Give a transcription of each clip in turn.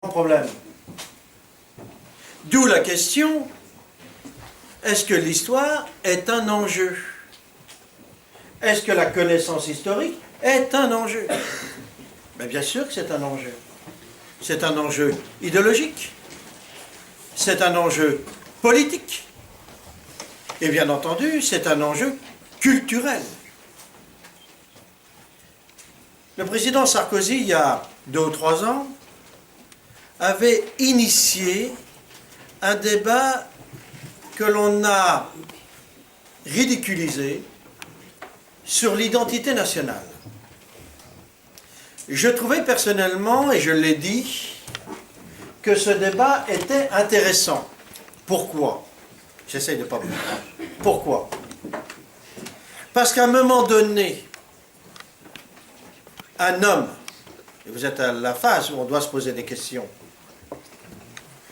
problème. D'où la question, est-ce que l'histoire est un enjeu? Est-ce que la connaissance historique est un enjeu? Mais bien sûr que c'est un enjeu. C'est un enjeu idéologique. C'est un enjeu politique. Et bien entendu, c'est un enjeu culturel. Le président Sarkozy, il y a 2 ou 3 ans, avait initié un débat que l'on a ridiculisé sur l'identité nationale. Je trouvais personnellement, et je l'ai dit, que ce débat était intéressant. Pourquoi? J'essaye de ne pas me dire. Pourquoi? Parce qu'à un moment donné, un homme, et vous êtes à la phase où on doit se poser des questions,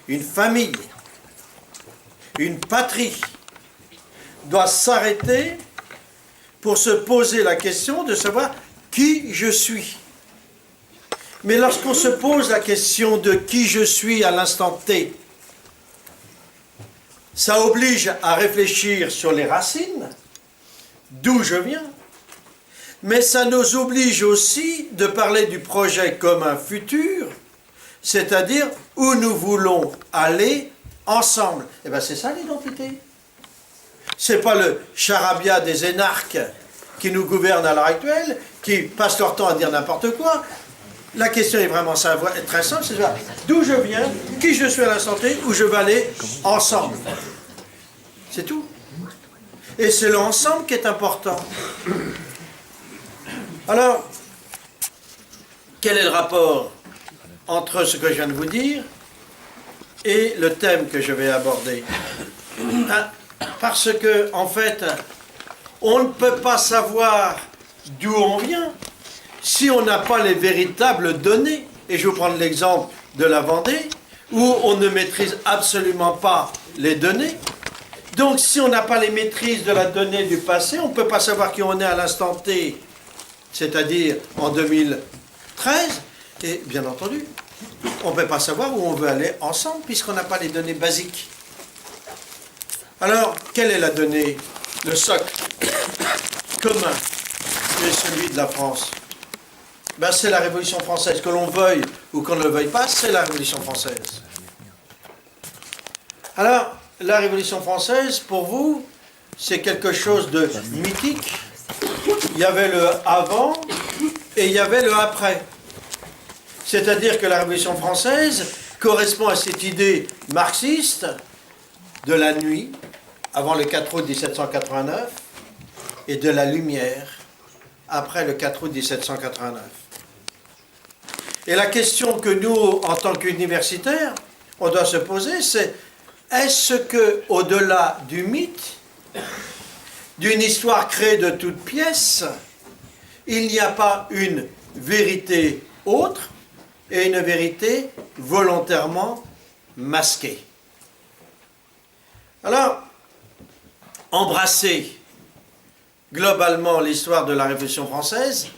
une famille, une patrie, doit s'arrêter pour se poser la question de savoir qui je suis. Mais lorsqu'on se pose la question de qui je suis à l'instant T, ça oblige à réfléchir sur les racines, d'où je viens, mais ça nous oblige aussi de parler du projet commun futur, c'est-à-dire où nous voulons aller ensemble. Et bien c'est ça l'identité. C'est pas le charabia des énarques qui nous gouvernent à l'heure actuelle, qui passent leur temps à dire n'importe quoi. La question est vraiment très simple, c'est d'où je viens, qui je suis à l'instant T, où je vais aller ensemble. C'est tout. Et c'est l'ensemble qui est important. Alors, quel est le rapport entre ce que je viens de vous dire et le thème que je vais aborder? Parce que, en fait, on ne peut pas savoir d'où on vient si on n'a pas les véritables données. Et je vais vous prendre l'exemple de la Vendée, où on ne maîtrise absolument pas les données. Donc, si on n'a pas les maîtrises de la donnée du passé, on ne peut pas savoir qui on est à l'instant T, c'est-à-dire en 2013, et bien entendu, on ne peut pas savoir où on veut aller ensemble, puisqu'on n'a pas les données basiques. Alors, quelle est la donnée, le socle commun qui est celui de la France? Ben, c'est la Révolution française. Que l'on veuille ou qu'on ne le veuille pas, c'est la Révolution française. Alors, la Révolution française, pour vous, c'est quelque chose de mythique. Il y avait le avant et il y avait le après. C'est-à-dire que la Révolution française correspond à cette idée marxiste de la nuit, avant le 4 août 1789, et de la lumière, après le 4 août 1789. Et la question que nous, en tant qu'universitaires, on doit se poser, c'est est-ce que, au-delà du mythe, d'une histoire créée de toutes pièces, il n'y a pas une vérité autre et une vérité volontairement masquée? Alors, embrasser globalement l'histoire de la Révolution française,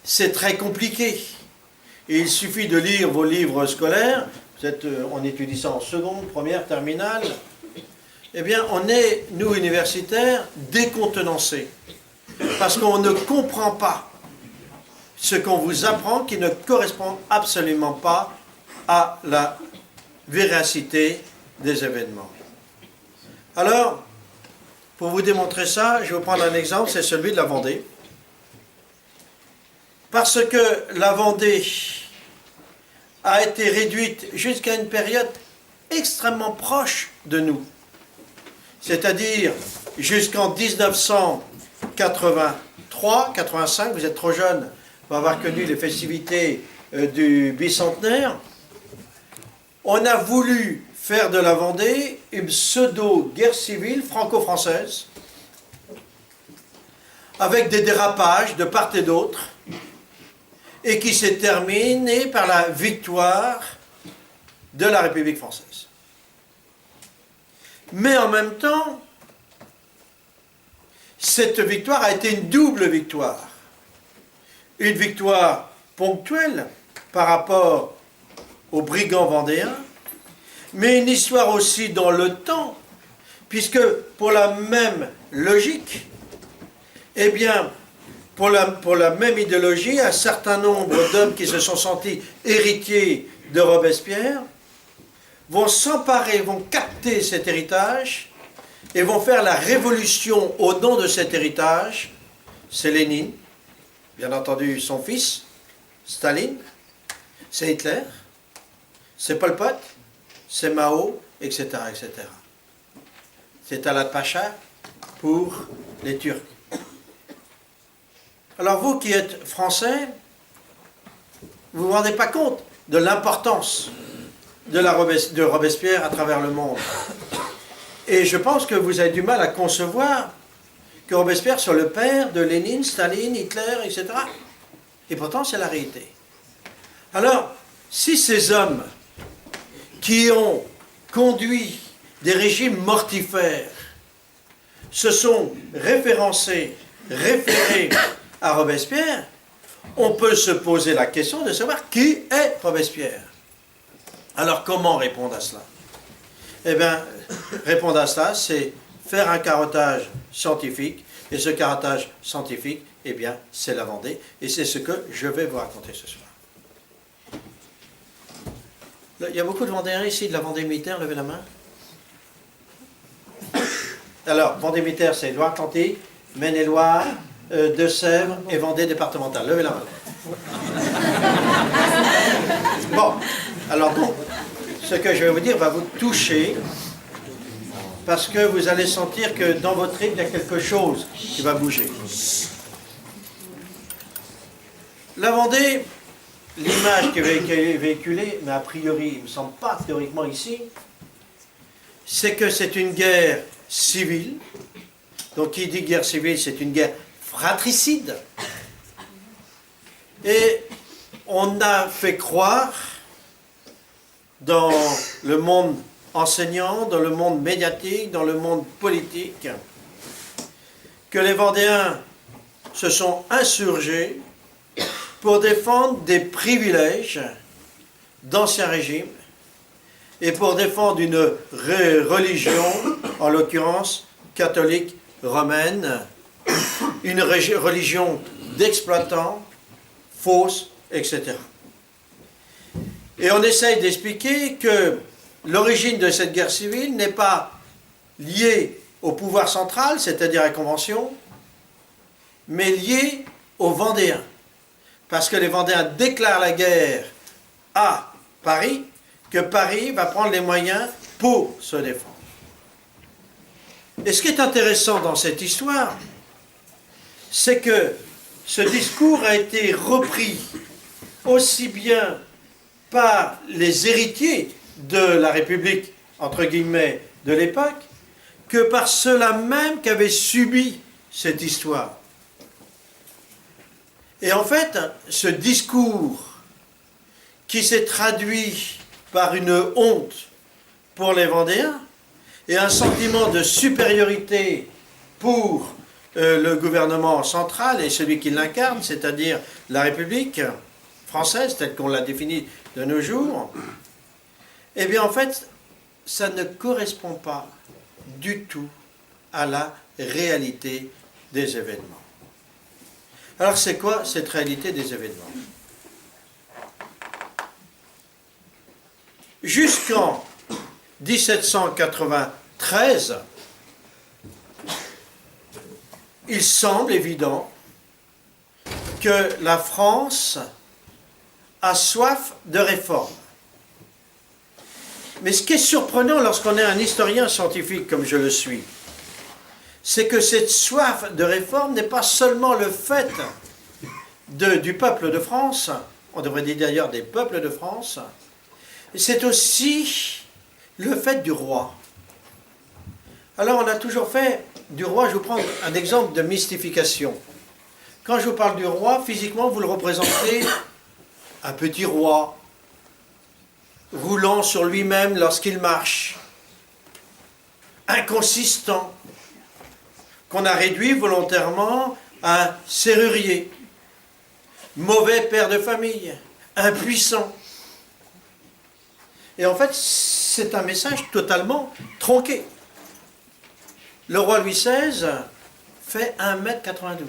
c'est très compliqué. Et il suffit de lire vos livres scolaires, on étudie ça en seconde, première, terminale, eh bien on est, nous universitaires, décontenancés. Parce qu'on ne comprend pas ce qu'on vous apprend qui ne correspond absolument pas à la véracité des événements. Alors, pour vous démontrer ça, je vais vous prendre un exemple, c'est celui de la Vendée. Parce que la Vendée a été réduite jusqu'à une période extrêmement proche de nous. C'est-à-dire jusqu'en 1983-85, vous êtes trop jeune pour avoir connu les festivités du bicentenaire. On a voulu faire de la Vendée une pseudo-guerre civile franco-française, avec des dérapages de part et d'autre, et qui s'est terminée par la victoire de la République française. Mais en même temps, cette victoire a été une double victoire. Une victoire ponctuelle par rapport aux brigands vendéens, mais une histoire aussi dans le temps, puisque pour la même logique, eh bien, pour la même idéologie, un certain nombre d'hommes qui se sont sentis héritiers de Robespierre vont s'emparer, vont capter cet héritage et vont faire la révolution au nom de cet héritage. C'est Lénine, bien entendu son fils, Staline, c'est Hitler, c'est Pol Pot, c'est Mao, etc., etc. C'est Talat Pacha pour les Turcs. Alors vous qui êtes français, vous ne vous rendez pas compte de l'importance de Robespierre à travers le monde. Et je pense que vous avez du mal à concevoir que Robespierre soit le père de Lénine, Staline, Hitler, etc. Et pourtant, c'est la réalité. Alors, si ces hommes qui ont conduit des régimes mortifères se sont référés à Robespierre, on peut se poser la question de savoir qui est Robespierre. Alors comment répondre à cela? Eh bien, répondre à cela, c'est faire un carottage scientifique, et ce carottage scientifique, eh bien, c'est la Vendée, et c'est ce que je vais vous raconter ce soir. Il y a beaucoup de Vendéens ici, de la Vendée militaire, levez la main. Alors, Vendée militaire, c'est Loire-Atlantique, Maine-et-Loire, Deux-Sèvres et Vendée départementale. Levez la main. Bon, alors donc, ce que je vais vous dire va vous toucher, parce que vous allez sentir que dans votre rythme, il y a quelque chose qui va bouger. La Vendée, l'image qui est véhiculée, mais a priori, il ne me semble pas théoriquement ici, c'est que c'est une guerre civile. Donc qui dit guerre civile, c'est une guerre fratricide. Et on a fait croire dans le monde enseignant, dans le monde médiatique, dans le monde politique, que les Vendéens se sont insurgés pour défendre des privilèges d'Ancien Régime et pour défendre une religion, en l'occurrence catholique romaine, une religion d'exploitants, fausse, etc. Et on essaye d'expliquer que l'origine de cette guerre civile n'est pas liée au pouvoir central, c'est-à-dire à la Convention, mais liée aux Vendéens. Parce que les Vendéens déclarent la guerre à Paris, que Paris va prendre les moyens pour se défendre. Et ce qui est intéressant dans cette histoire, c'est que ce discours a été repris aussi bien par les héritiers de la République, entre guillemets, de l'époque, que par ceux-là même qui avaient subi cette histoire. Et en fait, ce discours qui s'est traduit par une honte pour les Vendéens et un sentiment de supériorité pour le gouvernement central et celui qui l'incarne, c'est-à-dire la République française, telle qu'on l'a définie de nos jours, eh bien en fait, ça ne correspond pas du tout à la réalité des événements. Alors c'est quoi cette réalité des événements? Jusqu'en 1793, il semble évident que la France a soif de réforme. Mais ce qui est surprenant lorsqu'on est un historien scientifique comme je le suis, c'est que cette soif de réforme n'est pas seulement le fait du peuple de France, on devrait dire d'ailleurs des peuples de France, c'est aussi le fait du roi. Alors on a toujours fait du roi, je vous prends un exemple de mystification. Quand je vous parle du roi, physiquement vous le représentez un petit roi, roulant sur lui-même lorsqu'il marche, inconsistant, qu'on a réduit volontairement à un serrurier, mauvais père de famille, impuissant. Et en fait, c'est un message totalement tronqué. Le roi Louis XVI fait 1,92 m.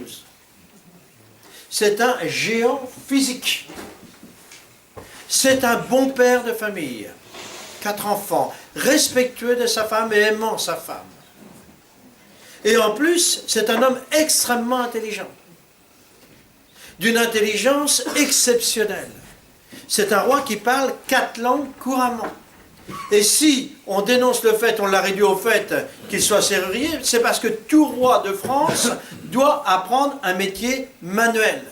C'est un géant physique. C'est un bon père de famille. 4 enfants, respectueux de sa femme et aimant sa femme. Et en plus, c'est un homme extrêmement intelligent. D'une intelligence exceptionnelle. C'est un roi qui parle 4 langues couramment. Et si on dénonce le fait, on l'a réduit au fait qu'il soit serrurier, c'est parce que tout roi de France doit apprendre un métier manuel.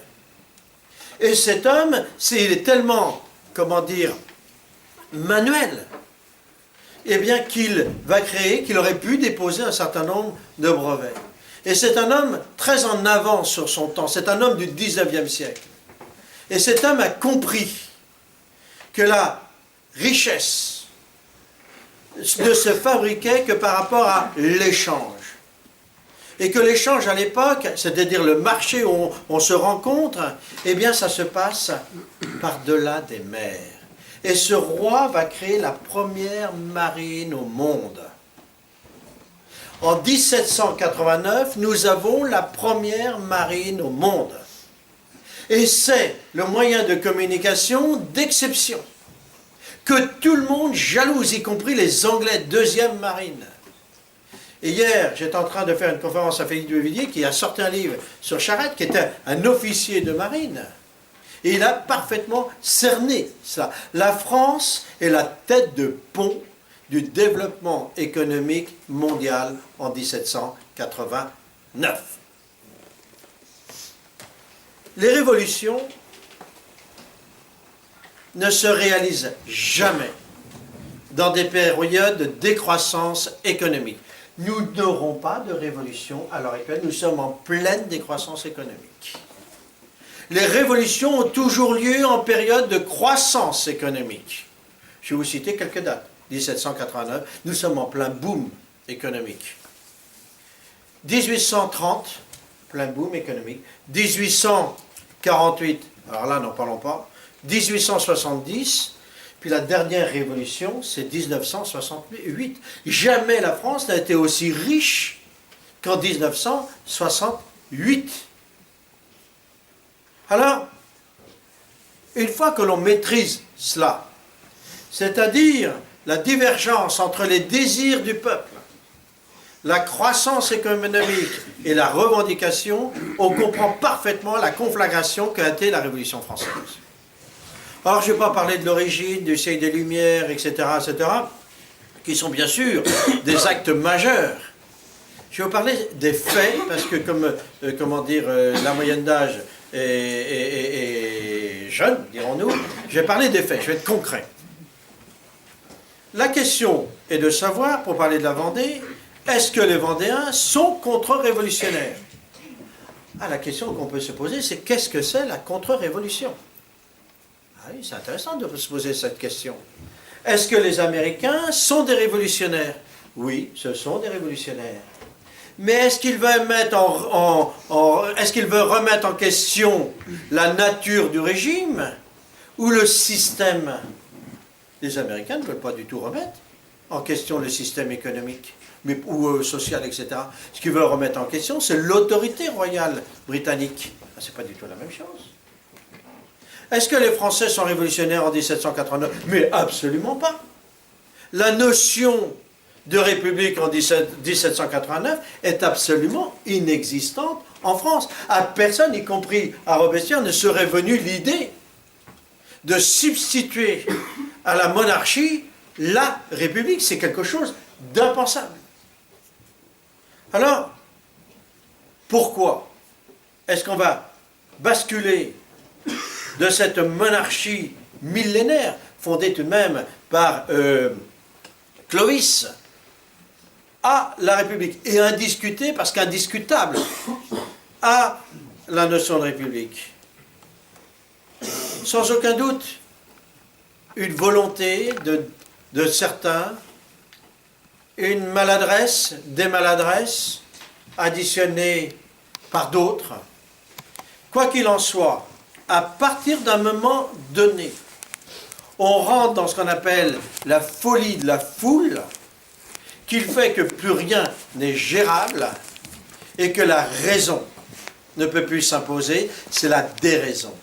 Et cet homme, il est tellement, comment dire, manuel, eh bien qu'il va créer, qu'il aurait pu déposer un certain nombre de brevets. Et c'est un homme très en avance sur son temps, c'est un homme du 19e siècle. Et cet homme a compris que la richesse ne se fabriquait que par rapport à l'échange. Et que l'échange à l'époque, c'est-à-dire le marché où on se rencontre, eh bien ça se passe par-delà des mers. Et ce roi va créer la première marine au monde. En 1789, nous avons la première marine au monde. Et c'est le moyen de communication d'exception que tout le monde jalouse, y compris les Anglais, deuxième marine. Et hier, j'étais en train de faire une conférence à Félix Duvillier qui a sorti un livre sur Charette, qui était un officier de marine. Et il a parfaitement cerné ça. La France est la tête de pont du développement économique mondial en 1789. Les révolutions ne se réalisent jamais dans des périodes de décroissance économique. Nous n'aurons pas de révolution à l'heure actuelle, nous sommes en pleine décroissance économique. Les révolutions ont toujours lieu en période de croissance économique. Je vais vous citer quelques dates. 1789, nous sommes en plein boom économique. 1830, plein boom économique. 1848, alors là, n'en parlons pas. 1870, puis la dernière révolution, c'est 1968. Jamais la France n'a été aussi riche qu'en 1968. Alors, une fois que l'on maîtrise cela, c'est-à-dire la divergence entre les désirs du peuple, la croissance économique et la revendication, on comprend parfaitement la conflagration qu'a été la Révolution française. Alors, je ne vais pas parler de l'origine, du siècle des Lumières, etc., qui sont bien sûr des actes majeurs. Je vais vous parler des faits, parce que comme, la moyenne d'âge est jeune, dirons-nous, je vais parler des faits, je vais être concret. La question est de savoir, pour parler de la Vendée, est-ce que les Vendéens sont contre-révolutionnaires? La question qu'on peut se poser, c'est qu'est-ce que c'est la contre-révolution? Oui, c'est intéressant de se poser cette question. Est-ce que les Américains sont des révolutionnaires? Oui, ce sont des révolutionnaires. Mais est-ce qu'ils veulent remettre en question la nature du régime ou le système? Les Américains ne veulent pas du tout remettre en question le système économique ou social, etc. Ce qu'ils veulent remettre en question, c'est l'autorité royale britannique. Ce n'est pas du tout la même chose. Est-ce que les Français sont révolutionnaires en 1789? Mais absolument pas. La notion de république en 1789 est absolument inexistante en France. À personne, y compris à Robespierre, ne serait venue l'idée de substituer à la monarchie la république. C'est quelque chose d'impensable. Alors, pourquoi est-ce qu'on va basculer de cette monarchie millénaire, fondée tout de même par Clovis, à la République, et indiscutée, parce qu'indiscutable, à la notion de République? Sans aucun doute, une volonté de certains, une maladresse, des maladresses, additionnées par d'autres. Quoi qu'il en soit, à partir d'un moment donné, on rentre dans ce qu'on appelle la folie de la foule, qu'il fait que plus rien n'est gérable et que la raison ne peut plus s'imposer, c'est la déraison.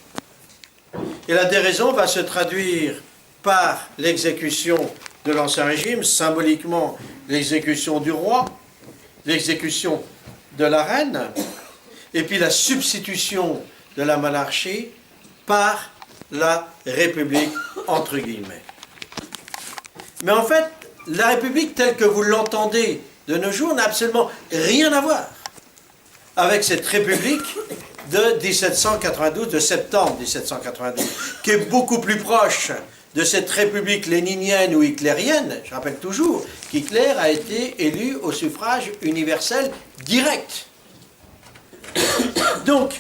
Et la déraison va se traduire par l'exécution de l'Ancien Régime, symboliquement l'exécution du roi, l'exécution de la reine, et puis la substitution de la monarchie par la République, entre guillemets. Mais en fait, la République telle que vous l'entendez de nos jours n'a absolument rien à voir avec cette République de 1792, de septembre 1792, qui est beaucoup plus proche de cette République léninienne ou hitlérienne. Je rappelle toujours qu'Hitler a été élu au suffrage universel direct. Donc,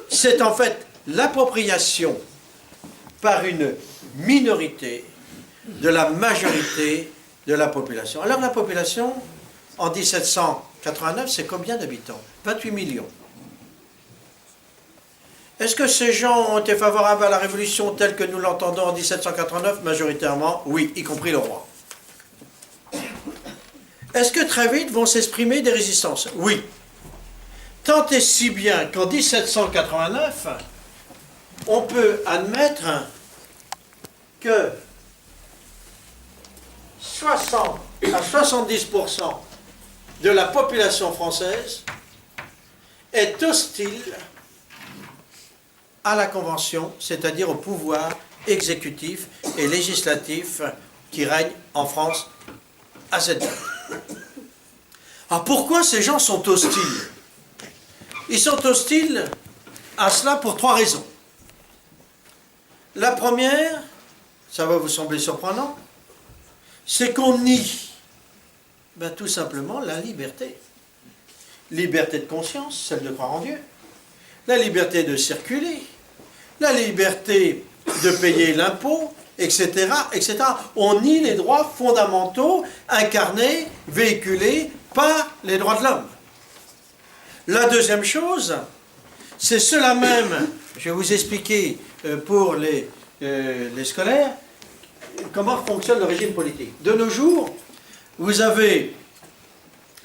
c'est en fait l'appropriation par une minorité de la majorité de la population. Alors la population, en 1789, c'est combien d'habitants? 28 millions. Est-ce que ces gens ont été favorables à la révolution telle que nous l'entendons en 1789? Majoritairement, oui, y compris le roi. Est-ce que très vite vont s'exprimer des résistances? Oui. Tant et si bien qu'en 1789, on peut admettre que 60 à 70% de la population française est hostile à la Convention, c'est-à-dire au pouvoir exécutif et législatif qui règne en France à cette date. Alors pourquoi ces gens sont hostiles? Ils sont hostiles à cela pour trois raisons. La première, ça va vous sembler surprenant, c'est qu'on nie tout simplement la liberté. Liberté de conscience, celle de croire en Dieu. La liberté de circuler. La liberté de payer l'impôt, etc., etc. On nie les droits fondamentaux incarnés, véhiculés par les droits de l'homme. La deuxième chose, c'est cela même, je vais vous expliquer pour les scolaires, comment fonctionne le régime politique. De nos jours, vous avez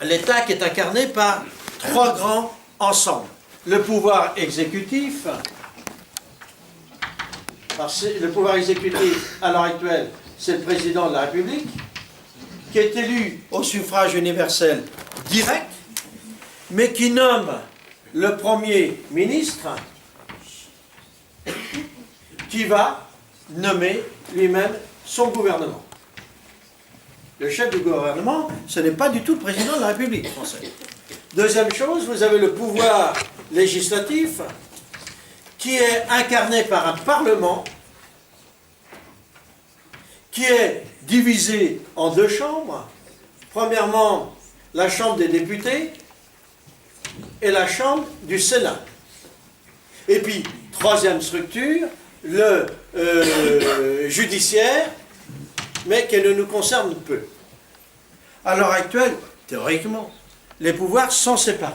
l'État qui est incarné par trois grands ensembles. Le pouvoir exécutif, à l'heure actuelle, c'est le président de la République, qui est élu au suffrage universel direct, mais qui nomme le Premier ministre, qui va nommer lui-même son gouvernement. Le chef du gouvernement, ce n'est pas du tout le président de la République française. Deuxième chose, vous avez le pouvoir législatif qui est incarné par un parlement qui est divisé en deux chambres. Premièrement, la chambre des députés et la chambre du Sénat. Et puis, troisième structure, le judiciaire, mais qui ne nous concerne peu. À l'heure actuelle, théoriquement, les pouvoirs sont séparés.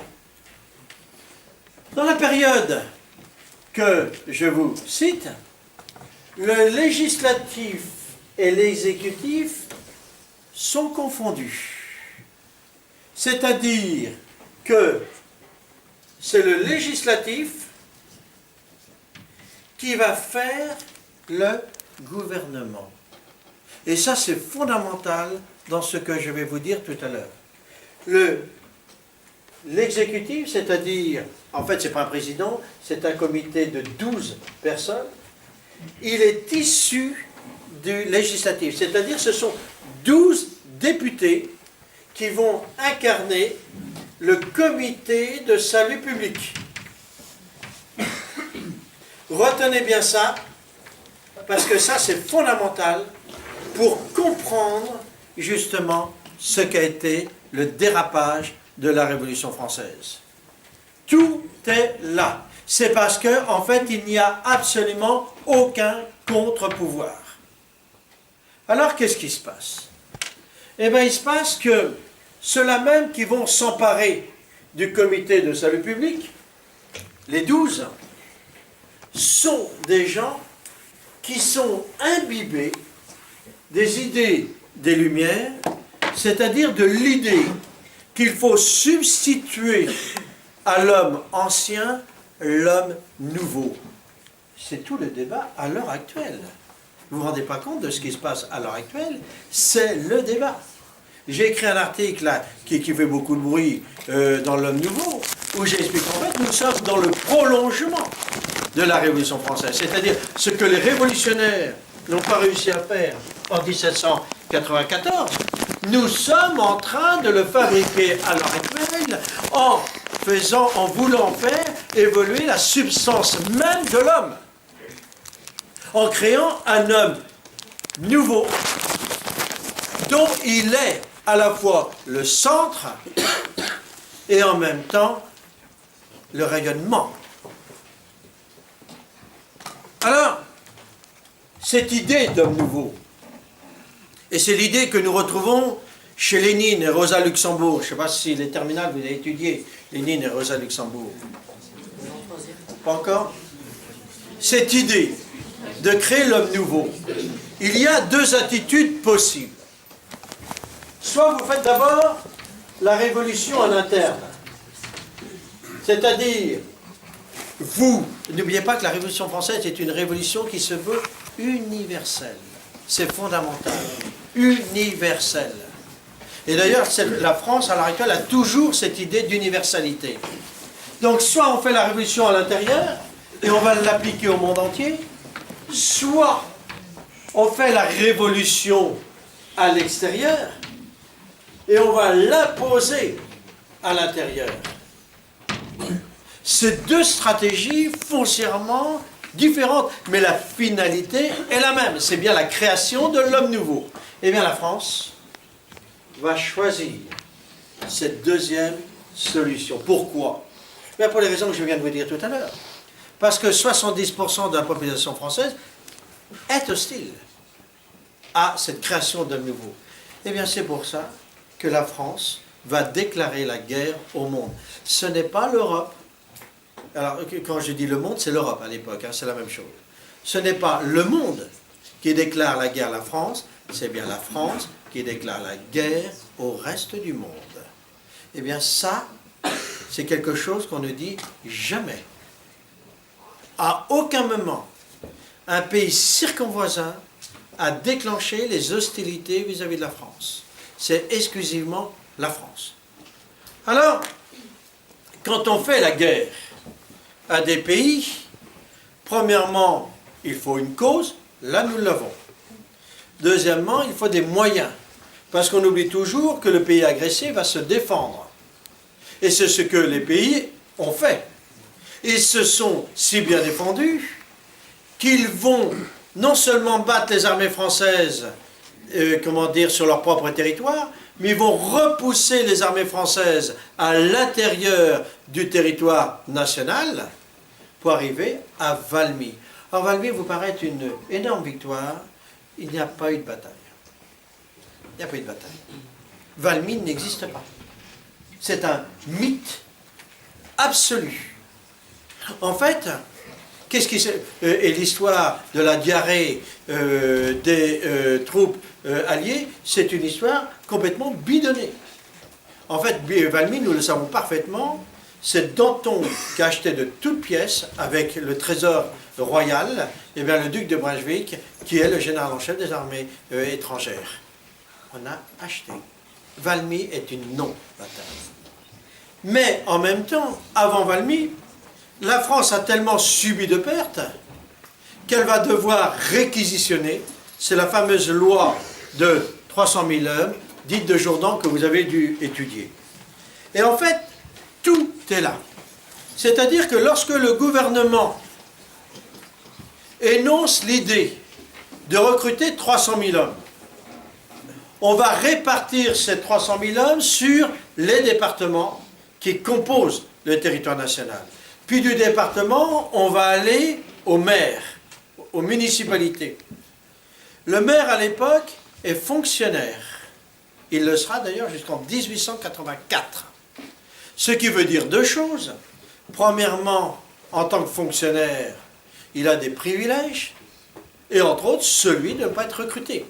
Dans la période que je vous cite, le législatif et l'exécutif sont confondus. C'est-à-dire que c'est le législatif qui va faire le gouvernement. Et ça, c'est fondamental dans ce que je vais vous dire tout à l'heure. L'exécutif, c'est-à-dire, en fait, ce n'est pas un président, c'est un comité de 12 personnes, il est issu du législatif, c'est-à-dire ce sont 12 députés qui vont incarner le comité de salut public. Retenez bien ça, parce que ça c'est fondamental pour comprendre justement ce qu'a été le dérapage de la Révolution française. Tout est là. C'est parce qu'en fait, il n'y a absolument aucun contre-pouvoir. Alors, qu'est-ce qui se passe? Eh bien, il se passe que ceux-là même qui vont s'emparer du comité de salut public, les 12, sont des gens qui sont imbibés des idées des Lumières, c'est-à-dire de l'idée qu'il faut substituer à l'homme ancien l'homme nouveau. C'est tout le débat à l'heure actuelle. Vous ne vous rendez pas compte de ce qui se passe à l'heure actuelle? C'est le débat. J'ai écrit un article là, qui fait beaucoup de bruit dans l'Homme Nouveau, où j'explique qu'en fait, nous sommes dans le prolongement de la Révolution française. C'est-à-dire ce que les révolutionnaires n'ont pas réussi à faire en 1794, nous sommes en train de le fabriquer à l'heure actuelle en voulant faire évoluer la substance même de l'homme, en créant un homme nouveau, dont il est à la fois le centre et en même temps le rayonnement. Alors, cette idée d'homme nouveau, et c'est l'idée que nous retrouvons chez Lénine et Rosa Luxembourg. Je ne sais pas si les terminales vous avez étudié Lénine et Rosa Luxembourg. Pas encore? Cette idée de créer l'homme nouveau, il y a deux attitudes possibles. Soit vous faites d'abord la révolution en interne, c'est-à-dire, vous, n'oubliez pas que la Révolution française est une révolution qui se veut universelle. C'est fondamental. Universelle. Et d'ailleurs, la France, à l'heure actuelle, a toujours cette idée d'universalité. Donc, soit on fait la révolution à l'intérieur, et on va l'appliquer au monde entier, soit on fait la révolution à l'extérieur, et on va l'imposer à l'intérieur. Ces deux stratégies foncièrement différentes, mais la finalité est la même. C'est bien la création de l'homme nouveau. Eh bien, la France va choisir cette deuxième solution. Pourquoi? Bien, pour les raisons que je viens de vous dire tout à l'heure. Parce que 70% de la population française est hostile à cette création d'homme nouveau. Eh bien, c'est pour ça que la France va déclarer la guerre au monde. Ce n'est pas l'Europe. Alors, quand je dis le monde, c'est l'Europe à l'époque, hein, c'est la même chose. Ce n'est pas le monde qui déclare la guerre à la France, c'est bien la France qui déclare la guerre au reste du monde. Eh bien, ça, c'est quelque chose qu'on ne dit jamais. À aucun moment, un pays circonvoisin a déclenché les hostilités vis-à-vis de la France. C'est exclusivement la France. Alors, quand on fait la guerre à des pays, premièrement, il faut une cause, là nous l'avons. Deuxièmement, il faut des moyens, parce qu'on oublie toujours que le pays agressé va se défendre. Et c'est ce que les pays ont fait. Ils se sont si bien défendus qu'ils vont non seulement battre les armées françaises, sur leur propre territoire, mais ils vont repousser les armées françaises à l'intérieur du territoire national pour arriver à Valmy. Alors Valmy vous paraît une énorme victoire, il n'y a pas eu de bataille. Il n'y a pas eu de bataille. Valmy n'existe pas. C'est un mythe absolu. En fait, qu'est-ce qui et l'histoire de la diarrhée des troupes alliées, c'est une histoire complètement bidonnée. En fait, Valmy, nous le savons parfaitement, c'est Danton qui a acheté de toutes pièces avec le trésor royal, et bien le duc de Brunswick, qui est le général en chef des armées étrangères. On a acheté. Valmy est une non-bataille. Mais en même temps, avant Valmy, la France a tellement subi de pertes qu'elle va devoir réquisitionner. C'est la fameuse loi de 300 000 hommes, dite de Jourdan, que vous avez dû étudier. Et en fait, tout est là. C'est-à-dire que lorsque le gouvernement énonce l'idée de recruter 300 000 hommes, on va répartir ces 300 000 hommes sur les départements qui composent le territoire national. Puis du département, on va aller au maire, aux municipalités. Le maire, à l'époque, est fonctionnaire. Il le sera d'ailleurs jusqu'en 1884. Ce qui veut dire deux choses. Premièrement, en tant que fonctionnaire, il a des privilèges. Et entre autres, celui de ne pas être recruté.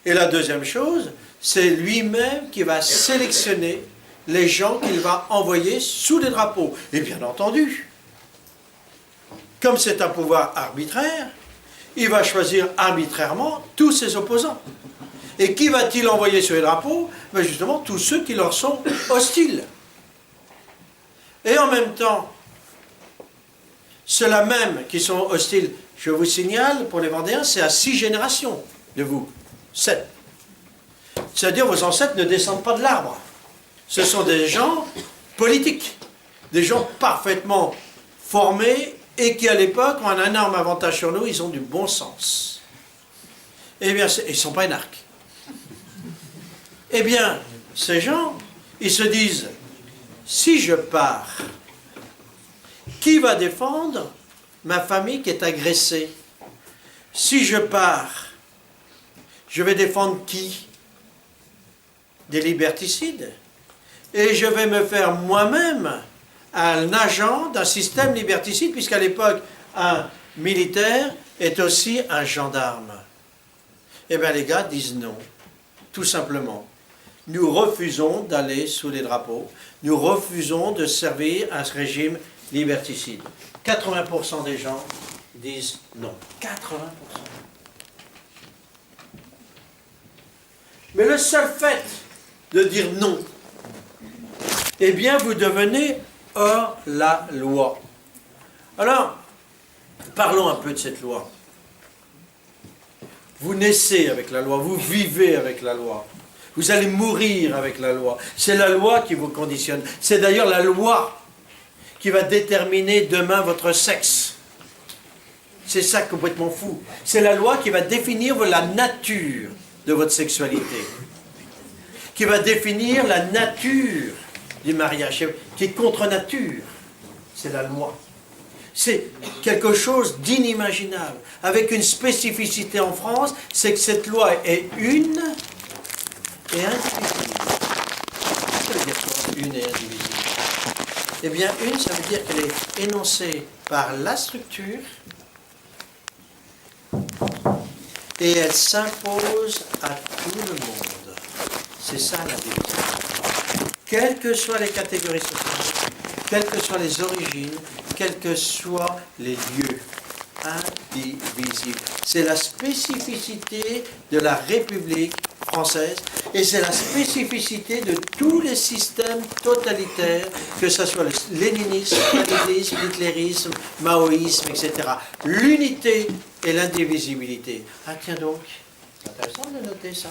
Et la deuxième chose, c'est lui-même qui va sélectionner les gens qu'il va envoyer sous les drapeaux. Et bien entendu, comme c'est un pouvoir arbitraire, il va choisir arbitrairement tous ses opposants. Et qui va-t-il envoyer sur les drapeaux? Ben justement, tous ceux qui leur sont hostiles. Et en même temps, ceux-là même qui sont hostiles, je vous signale, pour les Vendéens, c'est à 6 générations de vous. 7. C'est-à-dire vos ancêtres ne descendent pas de l'arbre. Ce sont des gens politiques, des gens parfaitement formés et qui, à l'époque, ont un énorme avantage sur nous, ils ont du bon sens. Eh bien, ils ne sont pas énarques. Eh bien, ces gens, ils se disent, si je pars, qui va défendre ma famille qui est agressée? Si je pars, je vais défendre qui? Des liberticides. Et je vais me faire moi-même un agent d'un système liberticide, puisqu'à l'époque, un militaire est aussi un gendarme. Eh bien, les gars disent non, tout simplement. Nous refusons d'aller sous les drapeaux, nous refusons de servir à ce régime liberticide. 80% des gens disent non. 80%. Mais le seul fait de dire non, eh bien, vous devenez hors la loi. Alors, parlons un peu de cette loi. Vous naissez avec la loi, vous vivez avec la loi. Vous allez mourir avec la loi. C'est la loi qui vous conditionne. C'est d'ailleurs la loi qui va déterminer demain votre sexe. C'est ça complètement fou. C'est la loi qui va définir la nature de votre sexualité. Qui va définir la nature du mariage, qui est contre nature. C'est la loi. C'est quelque chose d'inimaginable. Avec une spécificité en France, c'est que cette loi est une et indivisible. Ça veut dire quoi, une et indivisible? Eh bien, une, ça veut dire qu'elle est énoncée par la structure et elle s'impose à tout le monde. C'est ça la division. Quelles que soient les catégories sociales, quelles que soient les origines, quels que soient les lieux, indivisible. C'est la spécificité de la République française et c'est la spécificité de tous les systèmes totalitaires, que ce soit le léninisme, le stalinisme, l'hitlérisme, le maoïsme, etc. L'unité et l'indivisibilité. Ah tiens donc, c'est intéressant de noter ça.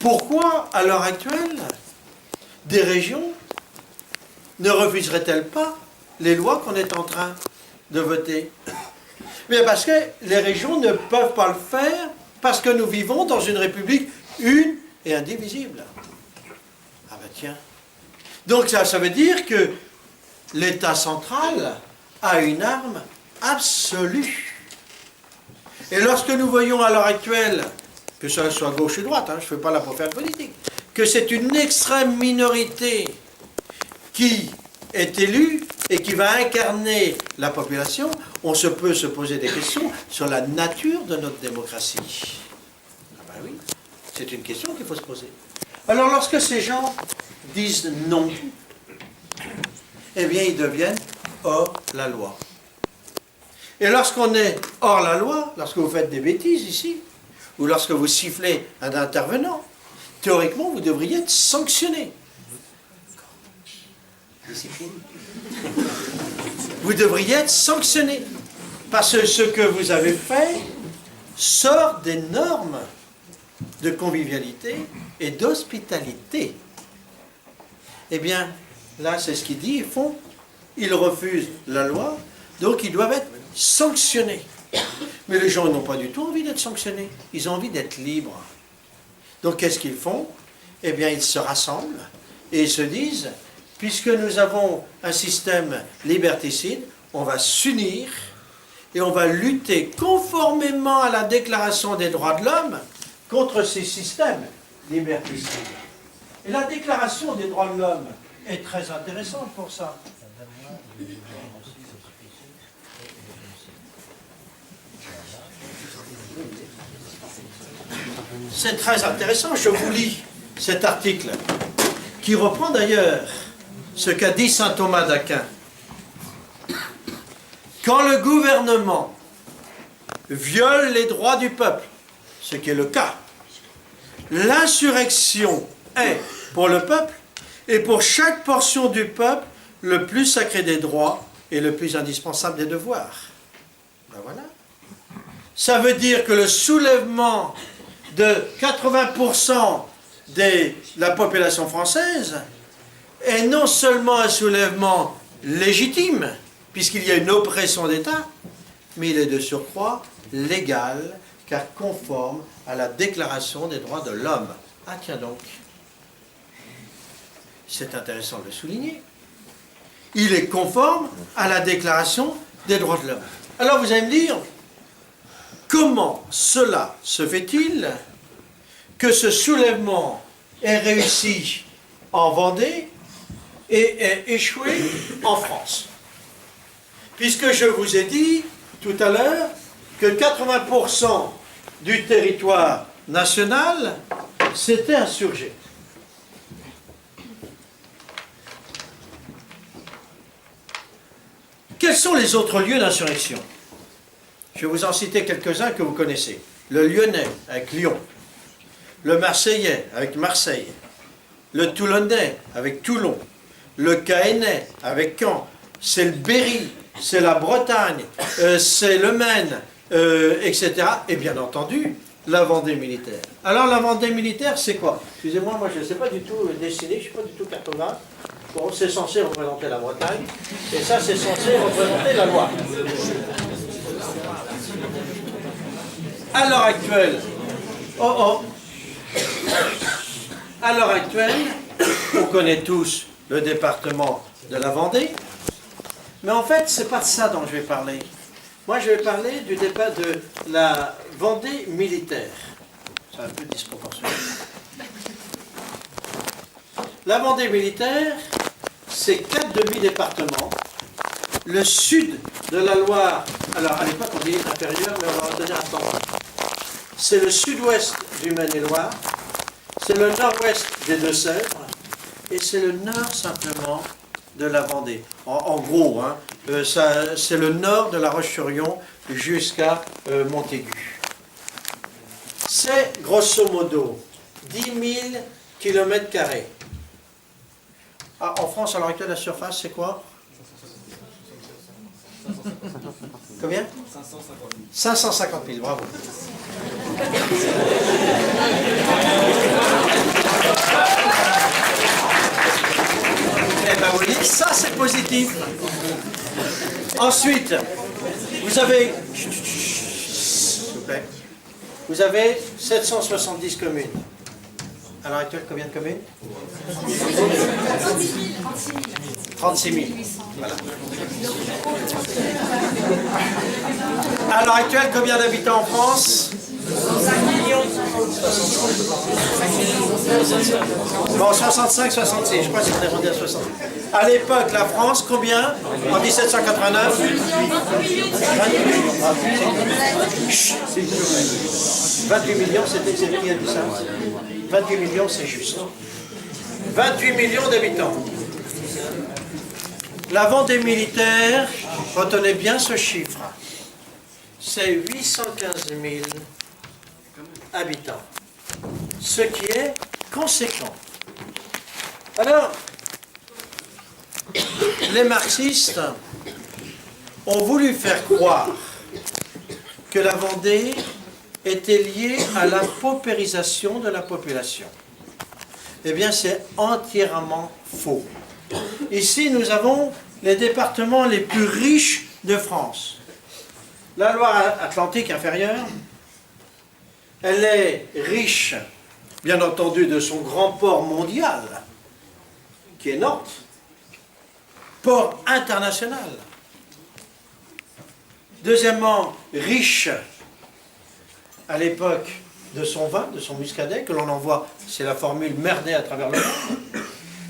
Pourquoi, à l'heure actuelle, des régions ne refuseraient-elles pas les lois qu'on est en train de voter? Bien parce que les régions ne peuvent pas le faire parce que nous vivons dans une république une et indivisible. Ah ben tiens. Donc ça veut dire que l'État central a une arme absolue. Et lorsque nous voyons à l'heure actuelle, que ce soit gauche ou droite, je ne fais pas là pour faire de politique, que c'est une extrême minorité qui est élue et qui va incarner la population, on peut se poser des questions sur la nature de notre démocratie. Ah ben oui, c'est une question qu'il faut se poser. Alors lorsque ces gens disent non, eh bien ils deviennent hors la loi. Et lorsqu'on est hors la loi, lorsque vous faites des bêtises ici, ou lorsque vous sifflez un intervenant, théoriquement vous devriez être sanctionné. Discipline. Vous devriez être sanctionné parce que ce que vous avez fait sort des normes de convivialité et d'hospitalité. Eh bien, là, c'est ce qu'il dit, ils refusent la loi, donc ils doivent être sanctionnés. Mais les gens n'ont pas du tout envie d'être sanctionnés, ils ont envie d'être libres. Donc, qu'est-ce qu'ils font? Eh bien, ils se rassemblent et ils se disent, puisque nous avons un système liberticide, on va s'unir et on va lutter conformément à la Déclaration des droits de l'homme contre ces systèmes liberticides. Et la Déclaration des droits de l'homme est très intéressante pour ça. c'est très intéressant. Je vous lis cet article qui reprend d'ailleurs ce qu'a dit saint Thomas d'Aquin. Quand le gouvernement viole les droits du peuple, ce qui est le cas, l'insurrection est, pour le peuple, et pour chaque portion du peuple, le plus sacré des droits et le plus indispensable des devoirs. Ben voilà. Ça veut dire que le soulèvement de 80% de la population française est non seulement un soulèvement légitime, puisqu'il y a une oppression d'État, mais il est de surcroît légal, car conforme à la Déclaration des droits de l'homme. Ah tiens donc, c'est intéressant de le souligner. Il est conforme à la Déclaration des droits de l'homme. Alors vous allez me dire, comment cela se fait-il que ce soulèvement ait réussi en Vendée et ait échoué en France? Puisque je vous ai dit tout à l'heure que 80% du territoire national s'était insurgé. Quels sont les autres lieux d'insurrection? Je vais vous en citer quelques-uns que vous connaissez. Le Lyonnais avec Lyon, le Marseillais avec Marseille, le Toulonnais avec Toulon, le Caennais avec Caen, c'est le Berry, c'est la Bretagne, c'est le Maine, etc. Et bien entendu, la Vendée militaire. Alors la Vendée militaire, c'est quoi? Excusez-moi, moi je ne sais pas du tout dessiner, je ne suis pas du tout cartographe. Bon, c'est censé représenter la Bretagne, et ça c'est censé représenter la Loire. À l'heure actuelle, à l'heure actuelle, on connaît tous le département de la Vendée, mais en fait, c'est pas de ça dont je vais parler. Moi, je vais parler du départ de la Vendée militaire. C'est un peu disproportionné. La Vendée militaire, c'est 4 demi-départements. Le sud de la Loire, alors à l'époque on dit inférieur, mais on va retenir un temps. C'est le sud-ouest du Maine-et-Loire, c'est le nord-ouest des Deux-Sèvres, et c'est le nord simplement de la Vendée. En gros, hein, c'est le nord de la Roche-sur-Yon jusqu'à Montaigu. C'est grosso modo 10 000 km². Ah, en France, à l'heure actuelle, la surface, c'est quoi? Combien? 550 000, bravo. Eh bien oui, ça c'est positif. Ensuite, vous avez, s'il vous plaît, vous avez 770 communes. À l'heure actuelle, combien de communes? 36 000. Voilà. À l'heure actuelle, combien d'habitants en France? 5 millions. Bon, 65, 66, je crois que c'est rendu à 60. À l'époque, la France, combien? En 1789? 28 millions, c'était qui a dit ça? 28 millions, c'est juste. 28 millions d'habitants. La Vendée militaire, retenez bien ce chiffre, c'est 815 000 habitants, ce qui est conséquent. Alors, les marxistes ont voulu faire croire que la Vendée était liée à la paupérisation de la population. Eh bien, c'est entièrement faux. Ici, nous avons les départements les plus riches de France. La Loire-Atlantique inférieure, elle est riche, bien entendu, de son grand port mondial, qui est Nantes, port international. Deuxièmement, riche à l'époque de son vin, de son muscadet, que l'on envoie, c'est la formule merdée à travers le monde,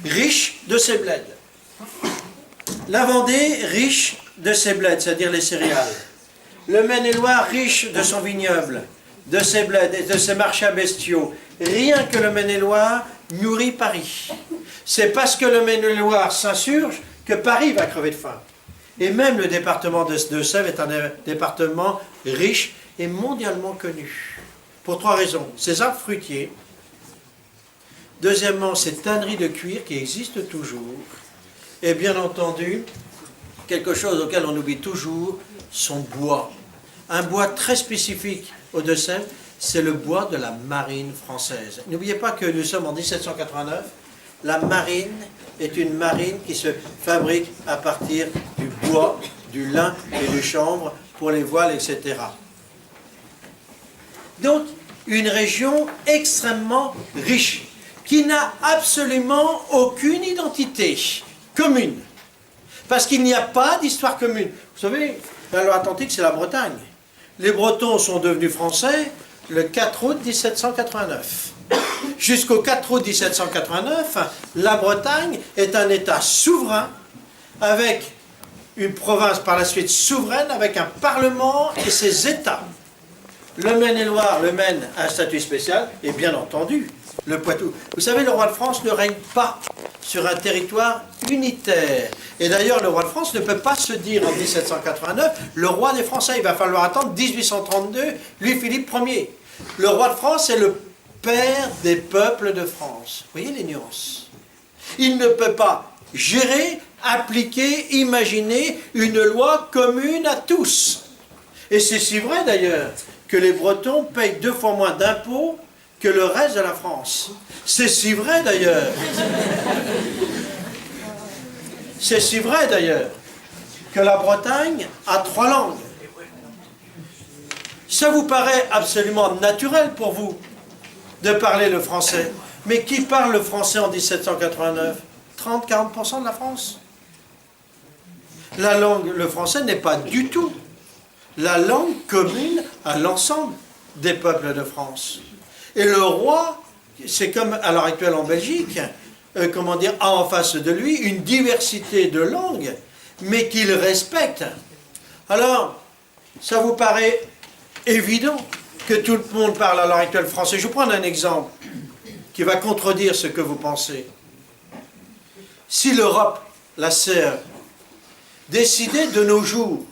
riche de ses bleds. La Vendée, riche de ses bleds, c'est-à-dire les céréales. Le Maine-et-Loire, riche de son vignoble, de ces bleds et de ces marchés à bestiaux, rien que le Maine-et-Loire nourrit Paris. C'est parce que le Maine-et-Loire s'insurge que Paris va crever de faim. Et même le département de Sèvres est un département riche et mondialement connu. Pour 3 raisons. Ses arbres fruitiers. Deuxièmement, ces tanneries de cuir qui existent toujours. Et bien entendu, quelque chose auquel on oublie toujours, son bois. Un bois très spécifique aux Deux-Sèvres, c'est le bois de la marine française. N'oubliez pas que nous sommes en 1789. La marine est une marine qui se fabrique à partir du bois, du lin et du chanvre pour les voiles, etc. Donc, une région extrêmement riche, qui n'a absolument aucune identité commune. Parce qu'il n'y a pas d'histoire commune. Vous savez, la Loire-Atlantique, c'est la Bretagne. Les Bretons sont devenus français le 4 août 1789. Jusqu'au 4 août 1789, la Bretagne est un État souverain, avec une province par la suite souveraine, avec un parlement et ses États. Le Maine-et-Loire, le Maine a un statut spécial, et bien entendu, le Poitou. Vous savez, le roi de France ne règne pas sur un territoire unitaire. Et d'ailleurs, le roi de France ne peut pas se dire en 1789, le roi des Français. Il va falloir attendre 1832, Louis-Philippe Ier. Le roi de France est le père des peuples de France. Vous voyez les nuances? Il ne peut pas gérer, appliquer, imaginer une loi commune à tous. Et c'est si vrai d'ailleurs que les Bretons payent 2 fois moins d'impôts que le reste de la France. C'est si vrai d'ailleurs. C'est si vrai d'ailleurs que la Bretagne a 3 langues. Ça vous paraît absolument naturel pour vous de parler le français. Mais qui parle le français en 1789? 30-40% de la France. La langue, le français n'est pas du tout la langue commune à l'ensemble des peuples de France. Et le roi, c'est comme à l'heure actuelle en Belgique, a en face de lui une diversité de langues, mais qu'il respecte. Alors, ça vous paraît évident que tout le monde parle à l'heure actuelle français. Je vais prendre un exemple qui va contredire ce que vous pensez. Si l'Europe, la CE, décidait de nos jours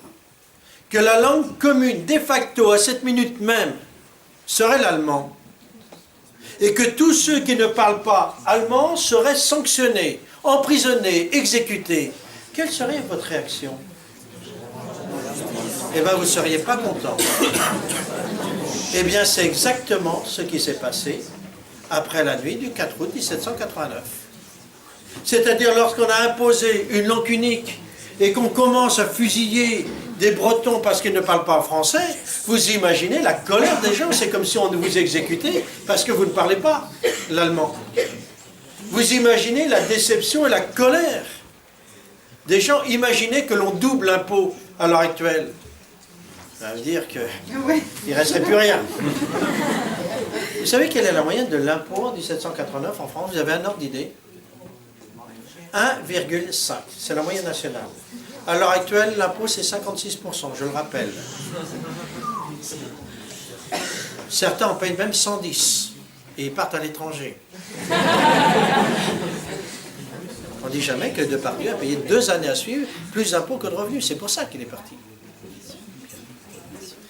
que la langue commune, de facto, à cette minute même, serait l'allemand, et que tous ceux qui ne parlent pas allemand seraient sanctionnés, emprisonnés, exécutés, quelle serait votre réaction? Eh bien, vous ne seriez pas content. Eh bien, c'est exactement ce qui s'est passé après la nuit du 4 août 1789. C'est-à-dire lorsqu'on a imposé une langue unique et qu'on commence à fusiller des Bretons parce qu'ils ne parlent pas français, vous imaginez la colère des gens. C'est comme si on vous exécutait parce que vous ne parlez pas l'allemand. Vous imaginez la déception et la colère des gens. Imaginez que l'on double l'impôt à l'heure actuelle. Ça veut dire qu'il ne resterait plus rien. Vous savez quelle est la moyenne de l'impôt en 1789 en France? Vous avez un ordre d'idée? 1,5. C'est la moyenne nationale. À l'heure actuelle, l'impôt, c'est 56%, je le rappelle. Certains en payent même 110, et ils partent à l'étranger. On ne dit jamais que Depardieu a payé 2 années à suivre plus d'impôts que de revenus. C'est pour ça qu'il est parti.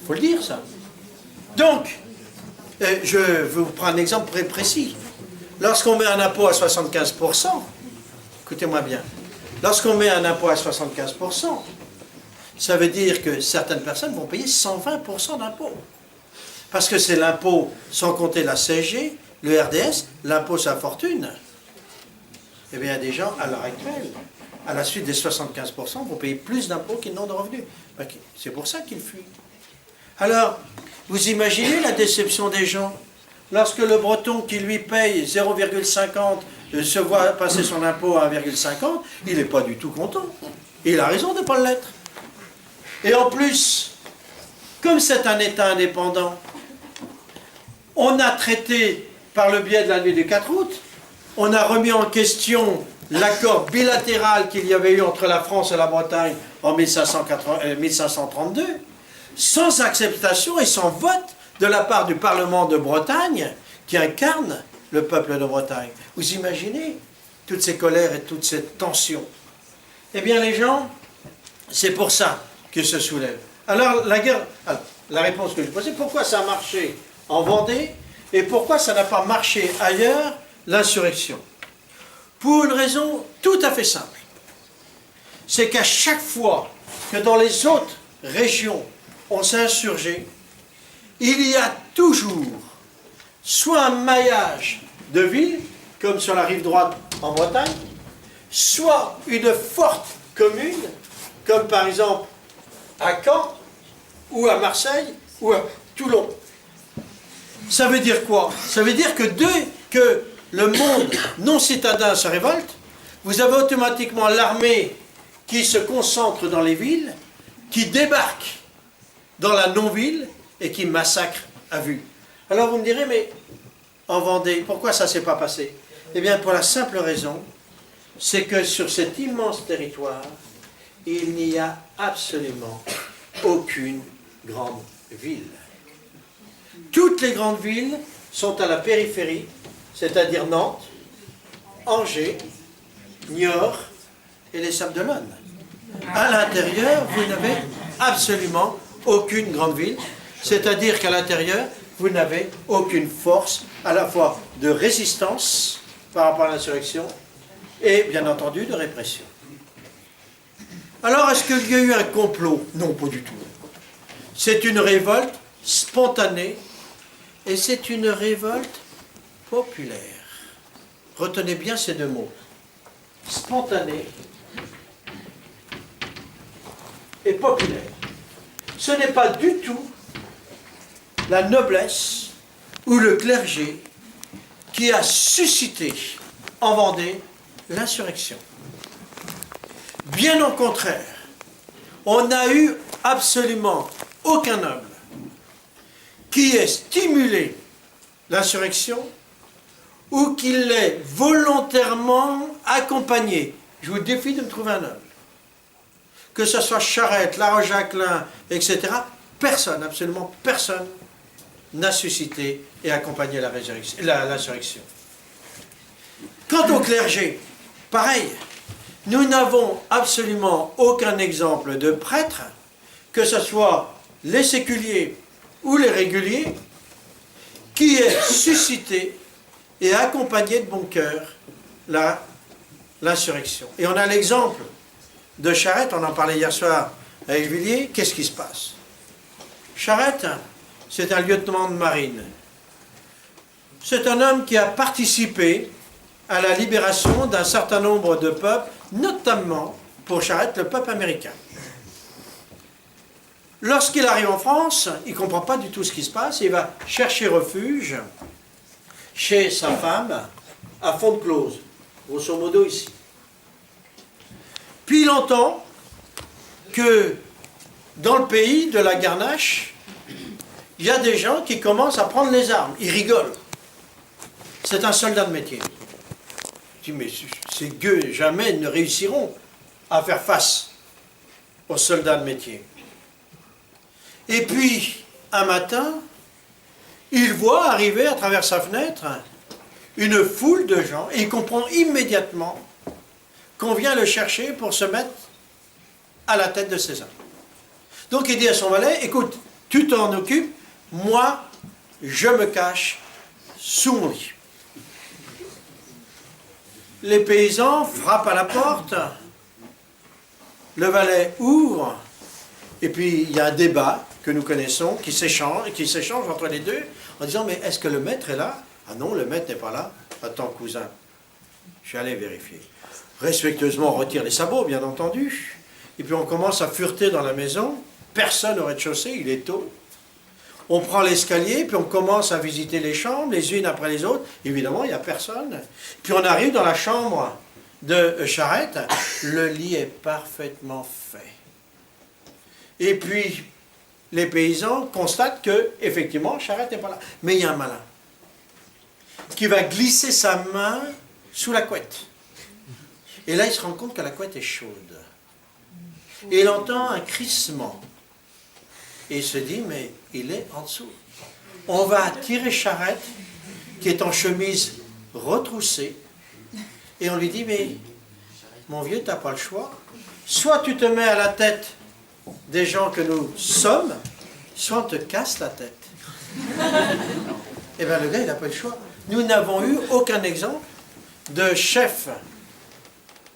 Il faut le dire, ça. Donc, je vous prends un exemple très précis. Lorsqu'on met un impôt à 75%, écoutez-moi bien, lorsqu'on met un impôt à 75%, ça veut dire que certaines personnes vont payer 120% d'impôt. Parce que c'est l'impôt sans compter la CSG, le RDS, l'impôt sur la fortune. Eh bien, des gens, à l'heure actuelle, à la suite des 75%, vont payer plus d'impôts qu'ils n'ont de revenus. C'est pour ça qu'ils fuient. Alors, vous imaginez la déception des gens lorsque le Breton qui lui paye 0,50 se voit passer son impôt à 1,50, il n'est pas du tout content. Et il a raison de ne pas l'être. Et en plus, comme c'est un État indépendant, on a traité, par le biais de la nuit du 4 août, on a remis en question l'accord bilatéral qu'il y avait eu entre la France et la Bretagne en 1532, sans acceptation et sans vote de la part du Parlement de Bretagne, qui incarne le peuple de Bretagne. Vous imaginez toutes ces colères et toutes ces tensions? Eh bien, les gens, c'est pour ça qu'ils se soulèvent. Alors, la réponse que je posais, pourquoi ça a marché en Vendée et pourquoi ça n'a pas marché ailleurs, l'insurrection? Pour une raison tout à fait simple. C'est qu'à chaque fois que dans les autres régions on s'est insurgé, il y a toujours soit un maillage de villes, comme sur la rive droite en Bretagne, soit une forte commune, comme par exemple à Caen, ou à Marseille, ou à Toulon. Ça veut dire quoi? Ça veut dire que dès que le monde non citadin se révolte, vous avez automatiquement l'armée qui se concentre dans les villes, qui débarque dans la non-ville et qui massacre à vue. Alors vous me direz, mais en Vendée, pourquoi ça ne s'est pas passé? Eh bien, pour la simple raison, c'est que sur cet immense territoire, il n'y a absolument aucune grande ville. Toutes les grandes villes sont à la périphérie, c'est-à-dire Nantes, Angers, Niort et les Sables-d'Olonne. À l'intérieur, vous n'avez absolument aucune grande ville, c'est-à-dire qu'à l'intérieur, vous n'avez aucune force, à la fois de résistance par rapport à l'insurrection et, bien entendu, de répression. Alors, est-ce qu'il y a eu un complot? Non, pas du tout. C'est une révolte spontanée et c'est une révolte populaire. Retenez bien ces deux mots. Spontanée et populaire. Ce n'est pas du tout la noblesse ou le clergé qui a suscité en Vendée l'insurrection. Bien au contraire, on n'a eu absolument aucun noble qui ait stimulé l'insurrection ou qui l'ait volontairement accompagné. Je vous défie de me trouver un noble. Que ce soit Charette, La Roche-Jacquelin, etc., personne, absolument personne, n'a suscité et accompagné l'insurrection. Quant au clergé, pareil, nous n'avons absolument aucun exemple de prêtre, que ce soit les séculiers ou les réguliers, qui ait suscité et accompagné de bon cœur l'insurrection. Et on a l'exemple de Charette, on en parlait hier soir avec Villiers. Qu'est-ce qui se passe? Charette, c'est un lieutenant de marine. C'est un homme qui a participé à la libération d'un certain nombre de peuples, notamment, pour Charette, le peuple américain. Lorsqu'il arrive en France, il ne comprend pas du tout ce qui se passe, il va chercher refuge chez sa femme, à Font-de-Close, grosso modo ici. Puis il entend que dans le pays de la Garnache, il y a des gens qui commencent à prendre les armes. Ils rigolent. C'est un soldat de métier. Je dis, mais ces gueux jamais ne réussiront à faire face aux soldats de métier. Et puis, un matin, il voit arriver à travers sa fenêtre une foule de gens et il comprend immédiatement qu'on vient le chercher pour se mettre à la tête de ces hommes. Donc il dit à son valet, écoute, tu t'en occupes, moi, je me cache sous mon lit. Les paysans frappent à la porte, le valet ouvre, et puis il y a un débat que nous connaissons, qui s'échange entre les deux, en disant, mais est-ce que le maître est là? Ah non, le maître n'est pas là. Attends, cousin, je suis allé vérifier. Respectueusement, on retire les sabots, bien entendu, et puis on commence à fureter dans la maison, personne au rez-de-chaussée, il est tôt. On prend l'escalier, puis on commence à visiter les chambres, les unes après les autres. Évidemment, il n'y a personne. Puis on arrive dans la chambre de Charette. Le lit est parfaitement fait. Et puis, les paysans constatent que, effectivement, Charette n'est pas là. Mais il y a un malin qui va glisser sa main sous la couette. Et là, il se rend compte que la couette est chaude. Et il entend un crissement. Et il se dit, mais il est en dessous. on va tirer charrette, qui est en chemise retroussée, et on lui dit, mais mon vieux, tu n'as pas le choix. Soit tu te mets à la tête des gens que nous sommes, soit on te casse la tête. Et bien le gars, il n'a pas le choix. Nous n'avons eu aucun exemple de chef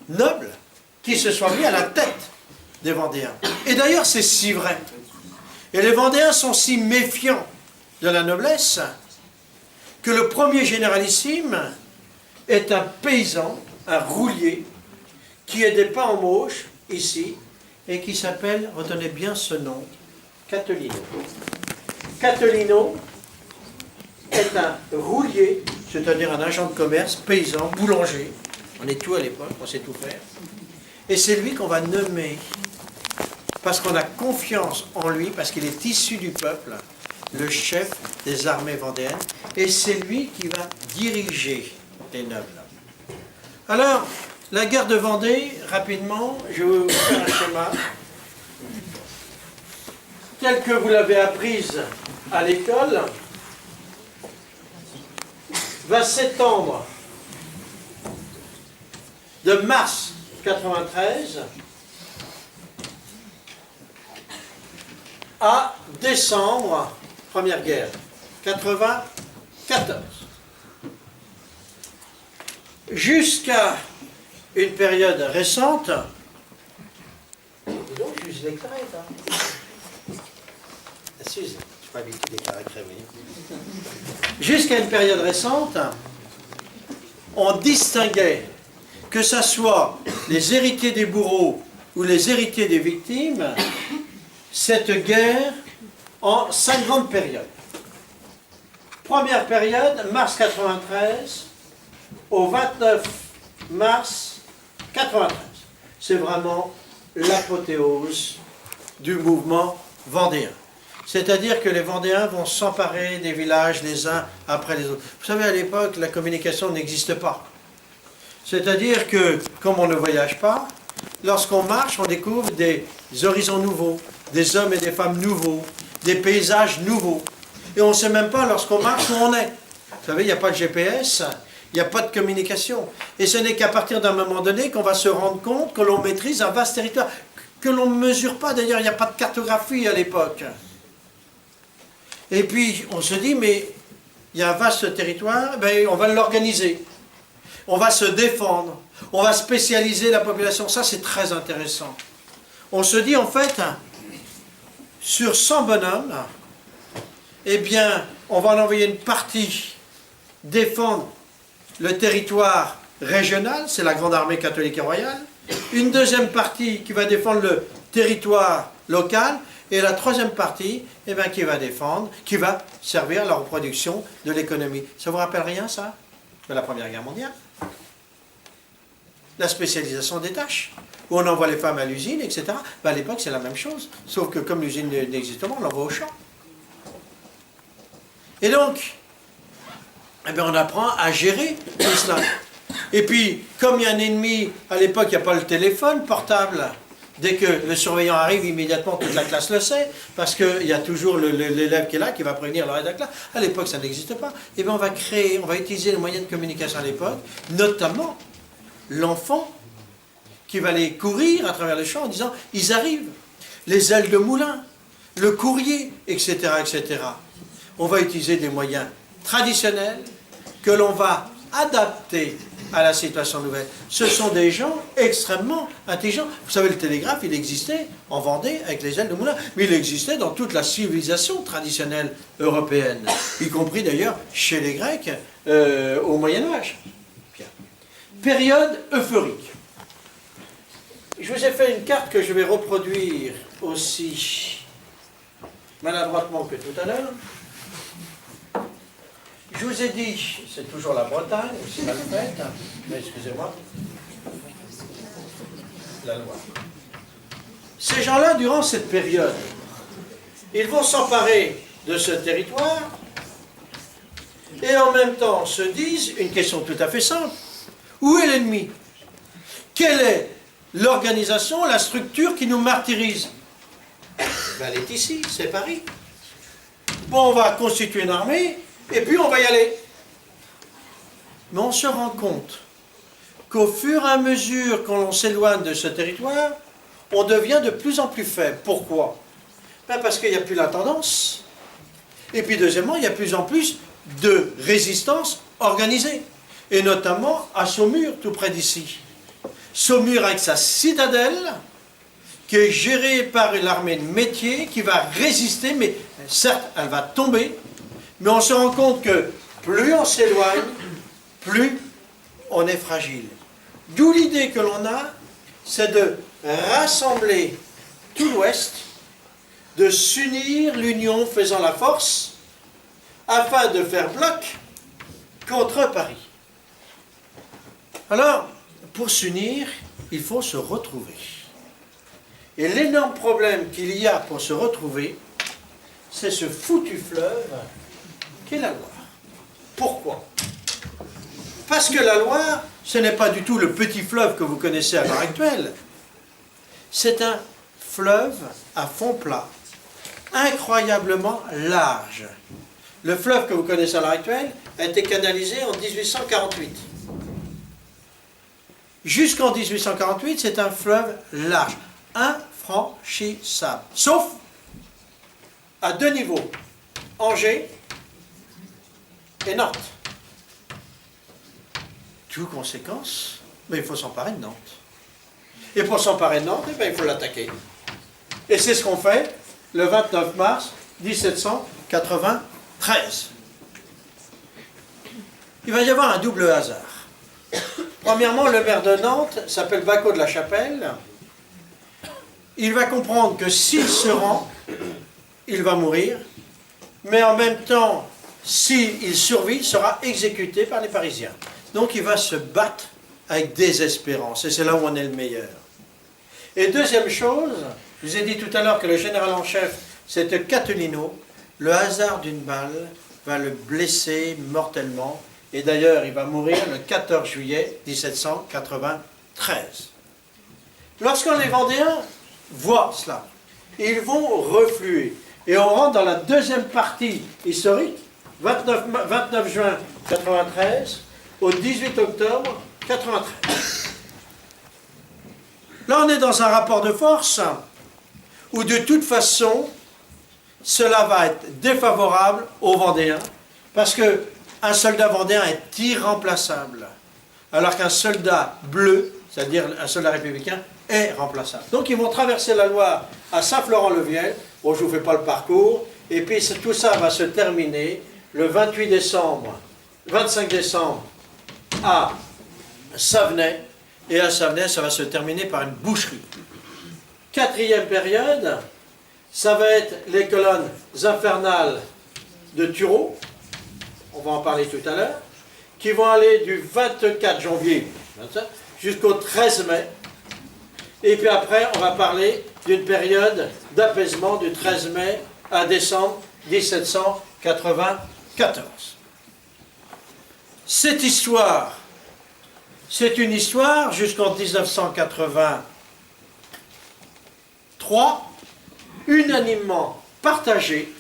noble qui se soit mis à la tête des Vendéens. Et d'ailleurs, c'est si vrai. Et les Vendéens sont si méfiants de la noblesse que le premier généralissime est un paysan, un roulier, qui est des pins en mauche, ici, et qui s'appelle, retenez bien ce nom, Catolino. Catolino est un roulier, c'est-à-dire un agent de commerce, paysan, boulanger. On est tout à l'époque, on sait tout faire. Et c'est lui qu'on va nommer, parce qu'on a confiance en lui, parce qu'il est issu du peuple, le chef des armées vendéennes, et c'est lui qui va diriger les nobles. Alors, la guerre de Vendée, rapidement, je vais vous faire un schéma, tel que vous l'avez apprise à l'école, va s'étendre de mars 93 à décembre, première guerre, 94. Jusqu'à une période récente, donc j'use les carrés, hein. Suze, je ne suis pas habitué des carrés créés. Jusqu'à une période récente, on distinguait, que ce soit les héritiers des bourreaux ou les héritiers des victimes, cette guerre en 5 grandes périodes. Première période, mars 93 au 29 mars 93. C'est vraiment l'apothéose du mouvement vendéen. C'est-à-dire que les Vendéens vont s'emparer des villages les uns après les autres. Vous savez, à l'époque, la communication n'existe pas. C'est-à-dire que, comme on ne voyage pas, lorsqu'on marche, on découvre des horizons nouveaux, des hommes et des femmes nouveaux, des paysages nouveaux. Et on ne sait même pas, lorsqu'on marche, où on est. Vous savez, il n'y a pas de GPS, il n'y a pas de communication. Et ce n'est qu'à partir d'un moment donné qu'on va se rendre compte que l'on maîtrise un vaste territoire, que l'on ne mesure pas. D'ailleurs, il n'y a pas de cartographie à l'époque. Et puis, on se dit, mais il y a un vaste territoire, ben, on va l'organiser. On va se défendre. On va spécialiser la population. Ça, c'est très intéressant. On se dit, en fait, sur 100 bonhommes, eh bien, on va en envoyer une partie défendre le territoire régional, c'est la Grande Armée catholique et royale. Une deuxième partie qui va défendre le territoire local. Et la troisième partie, eh bien, qui va défendre, qui va servir à la reproduction de l'économie. Ça vous rappelle rien, ça, de la Première Guerre mondiale? La spécialisation des tâches, où on envoie les femmes à l'usine, etc. Ben, à l'époque, c'est la même chose, sauf que comme l'usine n'existe pas, on l'envoie au champ. Et donc, eh bien, on apprend à gérer tout cela. Et puis, comme il y a un ennemi, à l'époque, il n'y a pas le téléphone portable. Dès que le surveillant arrive, immédiatement, toute la classe le sait, parce qu'il y a toujours l'élève qui est là, qui va prévenir le reste de la classe. À l'époque, ça n'existe pas. Et bien, on va utiliser les moyens de communication à l'époque, notamment l'enfant qui va aller courir à travers les champs en disant « ils arrivent », les ailes de moulin, le courrier, etc., etc. On va utiliser des moyens traditionnels que l'on va adapter à la situation nouvelle. Ce sont des gens extrêmement intelligents. Vous savez, le télégraphe, il existait en Vendée avec les ailes de moulin, mais il existait dans toute la civilisation traditionnelle européenne, y compris d'ailleurs chez les Grecs au Moyen-Âge. Période euphorique. Je vous ai fait une carte que je vais reproduire aussi maladroitement que tout à l'heure. Je vous ai dit, c'est toujours la Bretagne, c'est mal fait, mais excusez-moi, la loi. Ces gens-là, durant cette période, ils vont s'emparer de ce territoire et en même temps se disent une question tout à fait simple. Où est l'ennemi? Quelle est l'organisation, la structure qui nous martyrise? Ben, elle est ici, c'est Paris. Bon, on va constituer une armée, et puis on va y aller. Mais on se rend compte qu'au fur et à mesure qu'on s'éloigne de ce territoire, on devient de plus en plus faible. Pourquoi? Ben parce qu'il n'y a plus la tendance. Et puis deuxièmement, il y a de plus en plus de résistance organisée. Et notamment à Saumur, tout près d'ici. Saumur avec sa citadelle, qui est gérée par l'armée de métier, qui va résister, mais certes, elle va tomber. Mais on se rend compte que plus on s'éloigne, plus on est fragile. D'où l'idée que l'on a, c'est de rassembler tout l'Ouest, de s'unir, l'union faisant la force, afin de faire bloc contre Paris. Alors, pour s'unir, il faut se retrouver. Et l'énorme problème qu'il y a pour se retrouver, c'est ce foutu fleuve qu'est la Loire. Pourquoi? Parce que la Loire, ce n'est pas du tout le petit fleuve que vous connaissez à l'heure actuelle. C'est un fleuve à fond plat, incroyablement large. Le fleuve que vous connaissez à l'heure actuelle a été canalisé en 1848. Jusqu'en 1848, c'est un fleuve large, infranchissable, sauf à deux niveaux, Angers et Nantes. Tout conséquence, mais il faut s'emparer de Nantes. Et pour s'emparer de Nantes, il faut l'attaquer. Et c'est ce qu'on fait le 29 mars 1793. Il va y avoir un double hasard. Premièrement, le maire de Nantes s'appelle Bacot de la Chapelle. Il va comprendre que s'il se rend, il va mourir, mais en même temps, s'il survit, il sera exécuté par les Parisiens. Donc il va se battre avec désespérance, et c'est là où on est le meilleur. Et deuxième chose, je vous ai dit tout à l'heure que le général en chef, c'était Castellino. Le hasard d'une balle va le blesser mortellement, et d'ailleurs il va mourir le 14 juillet 1793. Lorsque les Vendéens voient cela, ils vont refluer, et on rentre dans la deuxième partie historique, 29 juin 93, au 18 octobre 93. Là, on est dans un rapport de force où, de toute façon, cela va être défavorable aux Vendéens, parce qu'un soldat vendéen est irremplaçable, alors qu'un soldat bleu, c'est-à-dire un soldat républicain, est remplaçable. Donc, ils vont traverser la Loire à Saint-Florent-le-Viel. Bon, je ne vous fais pas le parcours. Et puis, tout ça va se terminer le 25 décembre, à Savenay, et à Savenay, ça va se terminer par une boucherie. Quatrième période, ça va être les colonnes infernales de Turot, on va en parler tout à l'heure, qui vont aller du 24 janvier jusqu'au 13 mai, et puis après, on va parler d'une période d'apaisement du 13 mai à décembre 1794. Cette histoire, c'est une histoire jusqu'en 1983, unanimement partagée,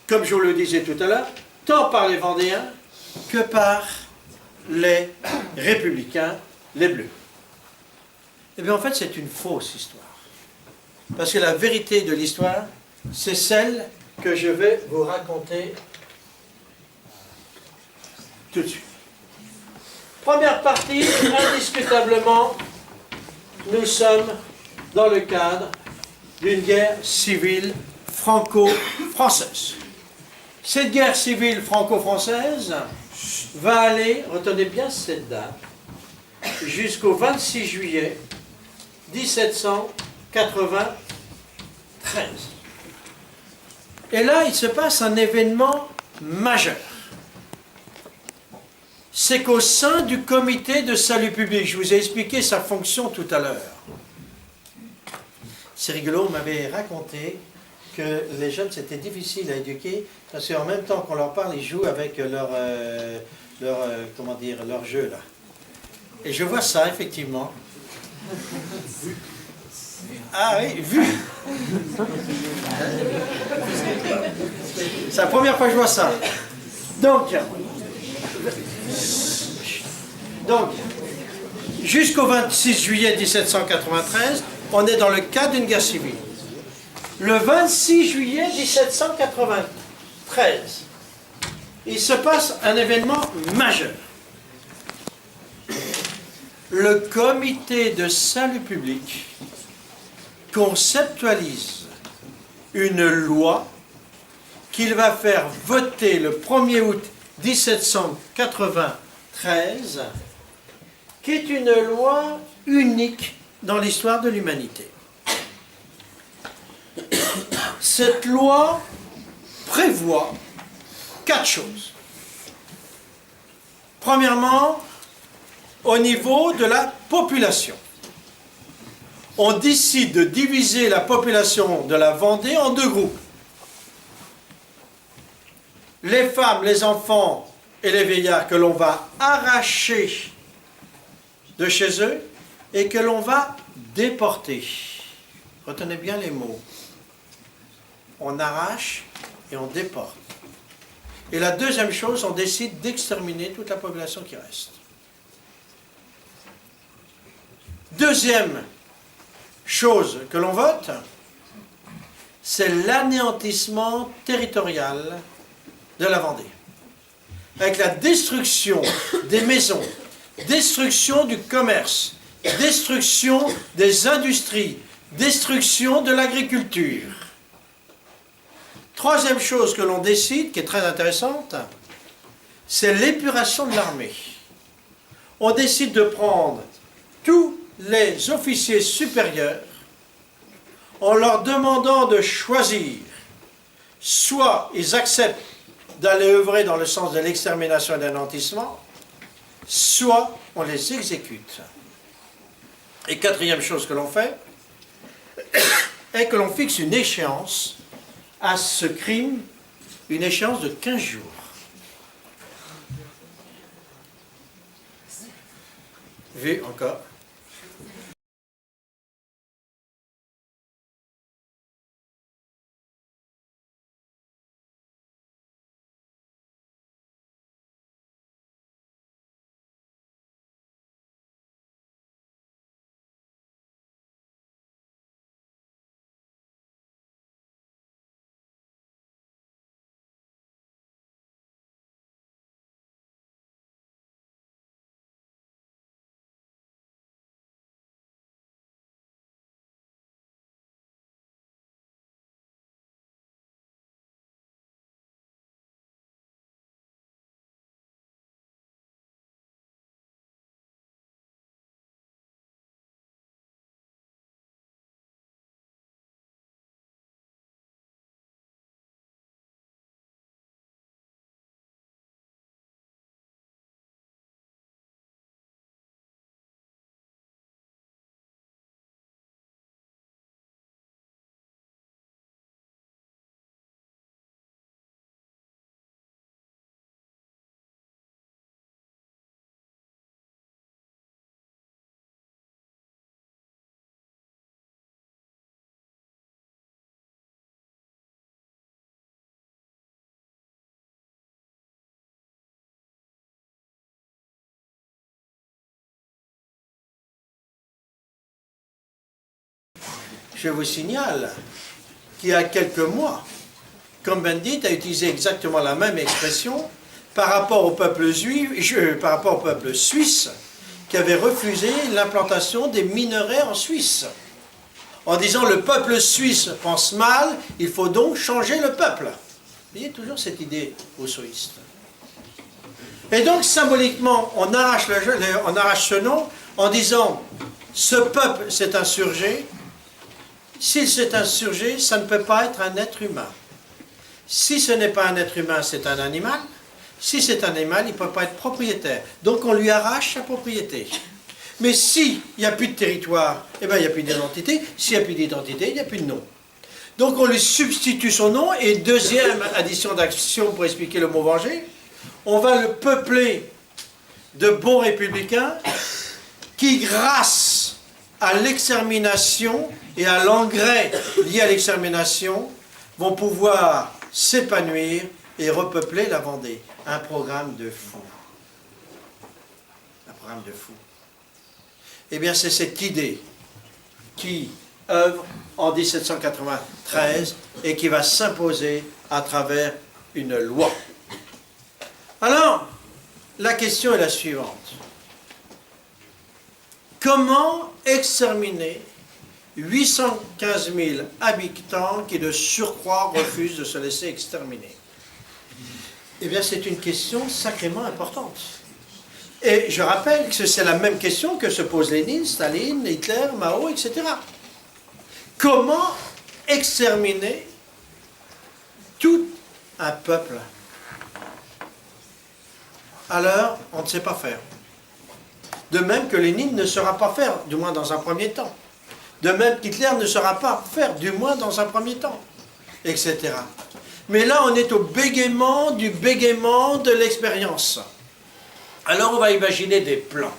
comme je vous le disais tout à l'heure, tant par les Vendéens que par les républicains, les Bleus. Eh bien, en fait, c'est une fausse histoire. Parce que la vérité de l'histoire, c'est celle que je vais vous raconter tout de suite. Première partie, indiscutablement, nous sommes dans le cadre d'une guerre civile franco-française. Cette guerre civile franco-française va aller, retenez bien cette date, jusqu'au 26 juillet 1793. Et là, il se passe un événement majeur. C'est qu'au sein du comité de salut public, je vous ai expliqué sa fonction tout à l'heure. C'est rigolo, on m'avait raconté que les jeunes, c'était difficile à éduquer, parce qu'en même temps qu'on leur parle, ils jouent avec leur jeu, là. Et je vois ça, effectivement. Ah oui, vu. C'est la première fois que je vois ça. Donc jusqu'au 26 juillet 1793, on est dans le cadre d'une guerre civile. Le 26 juillet 1793, il se passe un événement majeur. Le comité de salut public conceptualise une loi qu'il va faire voter le 1er août 1793, qui est une loi unique dans l'histoire de l'humanité. Cette loi prévoit 4 choses. Premièrement, au niveau de la population. On décide de diviser la population de la Vendée en 2 groupes. Les femmes, les enfants et les vieillards que l'on va arracher de chez eux et que l'on va déporter. Retenez bien les mots. On arrache et on déporte. Et la deuxième chose, on décide d'exterminer toute la population qui reste. Deuxième chose que l'on vote, c'est l'anéantissement territorial de la Vendée. Avec la destruction des maisons, destruction du commerce, destruction des industries, destruction de l'agriculture. Troisième chose que l'on décide, qui est très intéressante, c'est l'épuration de l'armée. On décide de prendre tous les officiers supérieurs en leur demandant de choisir, soit ils acceptent d'aller œuvrer dans le sens de l'extermination et de l'anéantissement, soit on les exécute. Et quatrième chose que l'on fait, est que l'on fixe une échéance à ce crime, une échéance de 15 jours. Vu encore. Je vous signale qu'il y a quelques mois, Cohn-Bendit a utilisé exactement la même expression par rapport au peuple suisse qui avait refusé l'implantation des minerais en Suisse. En disant le peuple suisse pense mal, il faut donc changer le peuple. Vous voyez toujours cette idée rousseauiste. Et donc symboliquement, on arrache ce nom en disant ce peuple s'est insurgé. S'il s'est insurgé, ça ne peut pas être un être humain. Si ce n'est pas un être humain, c'est un animal. Si c'est un animal, il ne peut pas être propriétaire. Donc on lui arrache sa propriété. Mais s'il n'y a plus de territoire, eh bien il n'y a plus d'identité. S'il n'y a plus d'identité, il n'y a plus de nom. Donc on lui substitue son nom. Et deuxième addition d'action pour expliquer le mot venger, on va le peupler de bons républicains qui, grâce à l'extermination et à l'engrais lié à l'extermination vont pouvoir s'épanouir et repeupler la Vendée. Un programme de fou. Un programme de fou. Eh bien, c'est cette idée qui œuvre en 1793 et qui va s'imposer à travers une loi. Alors, la question est la suivante. Comment exterminer 815 000 habitants qui de surcroît refusent de se laisser exterminer? Eh bien, c'est une question sacrément importante. Et je rappelle que c'est la même question que se posent Lénine, Staline, Hitler, Mao, etc. Comment exterminer tout un peuple? Alors, on ne sait pas faire. De même que Lénine ne saura pas faire, du moins dans un premier temps. De même qu'Hitler ne saura pas faire, du moins dans un premier temps, etc. Mais là, on est au bégaiement de l'expérience. Alors, on va imaginer des plans.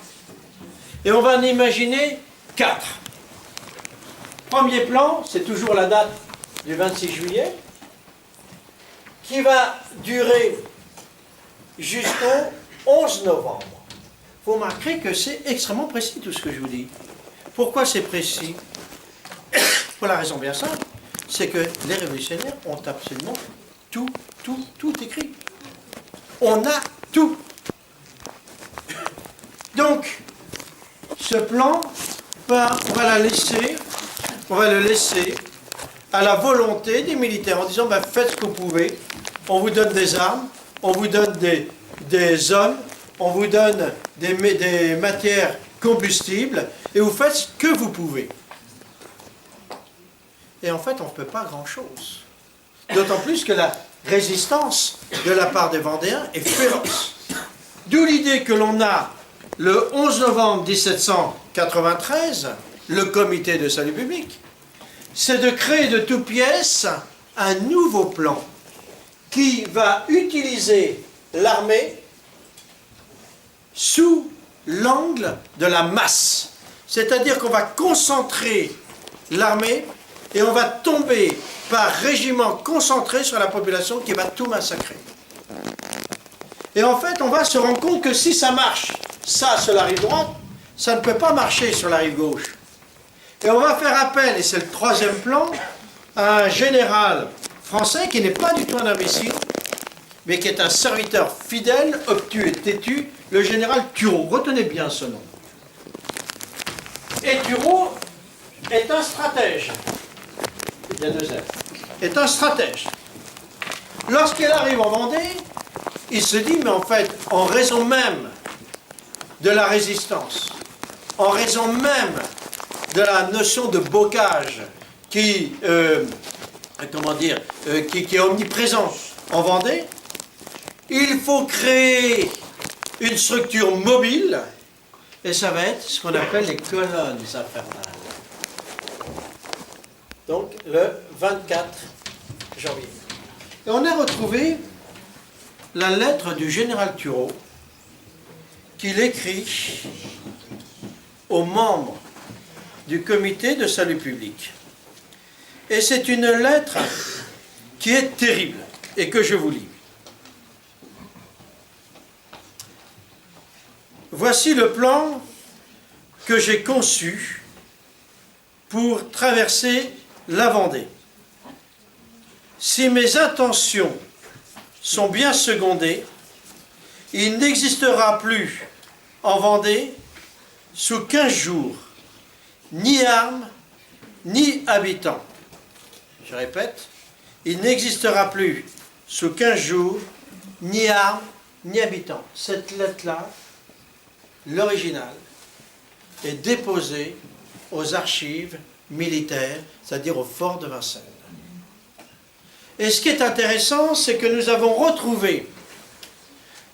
Et on va en imaginer 4. Premier plan, c'est toujours la date du 26 juillet, qui va durer jusqu'au 11 novembre. Vous remarquerez que c'est extrêmement précis tout ce que je vous dis. Pourquoi c'est précis? Pour la raison bien simple, c'est que les révolutionnaires ont absolument tout écrit. On a tout. Donc, ce plan, on va le laisser à la volonté des militaires en disant ben, faites ce que vous pouvez, on vous donne des armes, on vous donne des hommes, on vous donne des matières combustibles et vous faites ce que vous pouvez. Et en fait, on ne peut pas grand-chose. D'autant plus que la résistance de la part des Vendéens est féroce. D'où l'idée que l'on a, le 11 novembre 1793, le comité de salut public, c'est de créer de toutes pièces un nouveau plan qui va utiliser l'armée sous l'angle de la masse. C'est-à-dire qu'on va concentrer l'armée et on va tomber par régiment concentré sur la population qui va tout massacrer. Et en fait, on va se rendre compte que si ça marche, ça sur la rive droite, ça ne peut pas marcher sur la rive gauche. Et on va faire appel, et c'est le troisième plan, à un général français qui n'est pas du tout un imbécile, mais qui est un serviteur fidèle, obtus et têtu, le général Turreau. Retenez bien ce nom. Et Turreau est un stratège. Il y a 2 F. Est un stratège. Lorsqu'il arrive en Vendée, il se dit, mais en fait, en raison même de la résistance, en raison même de la notion de bocage qui est omniprésente en Vendée, il faut créer une structure mobile, et ça va être ce qu'on appelle les colonnes infernales. Donc, le 24 janvier. Et on a retrouvé la lettre du général Turreau qu'il écrit aux membres du comité de salut public. Et c'est une lettre qui est terrible et que je vous lis. Voici le plan que j'ai conçu pour traverser la Vendée. Si mes intentions sont bien secondées, il n'existera plus en Vendée, sous 15 jours, ni armes, ni habitants. Je répète, il n'existera plus, sous 15 jours, ni armes, ni habitants. Cette lettre-là, l'original, est déposée aux archives militaires, c'est-à-dire au fort de Vincennes. Et ce qui est intéressant, c'est que nous avons retrouvé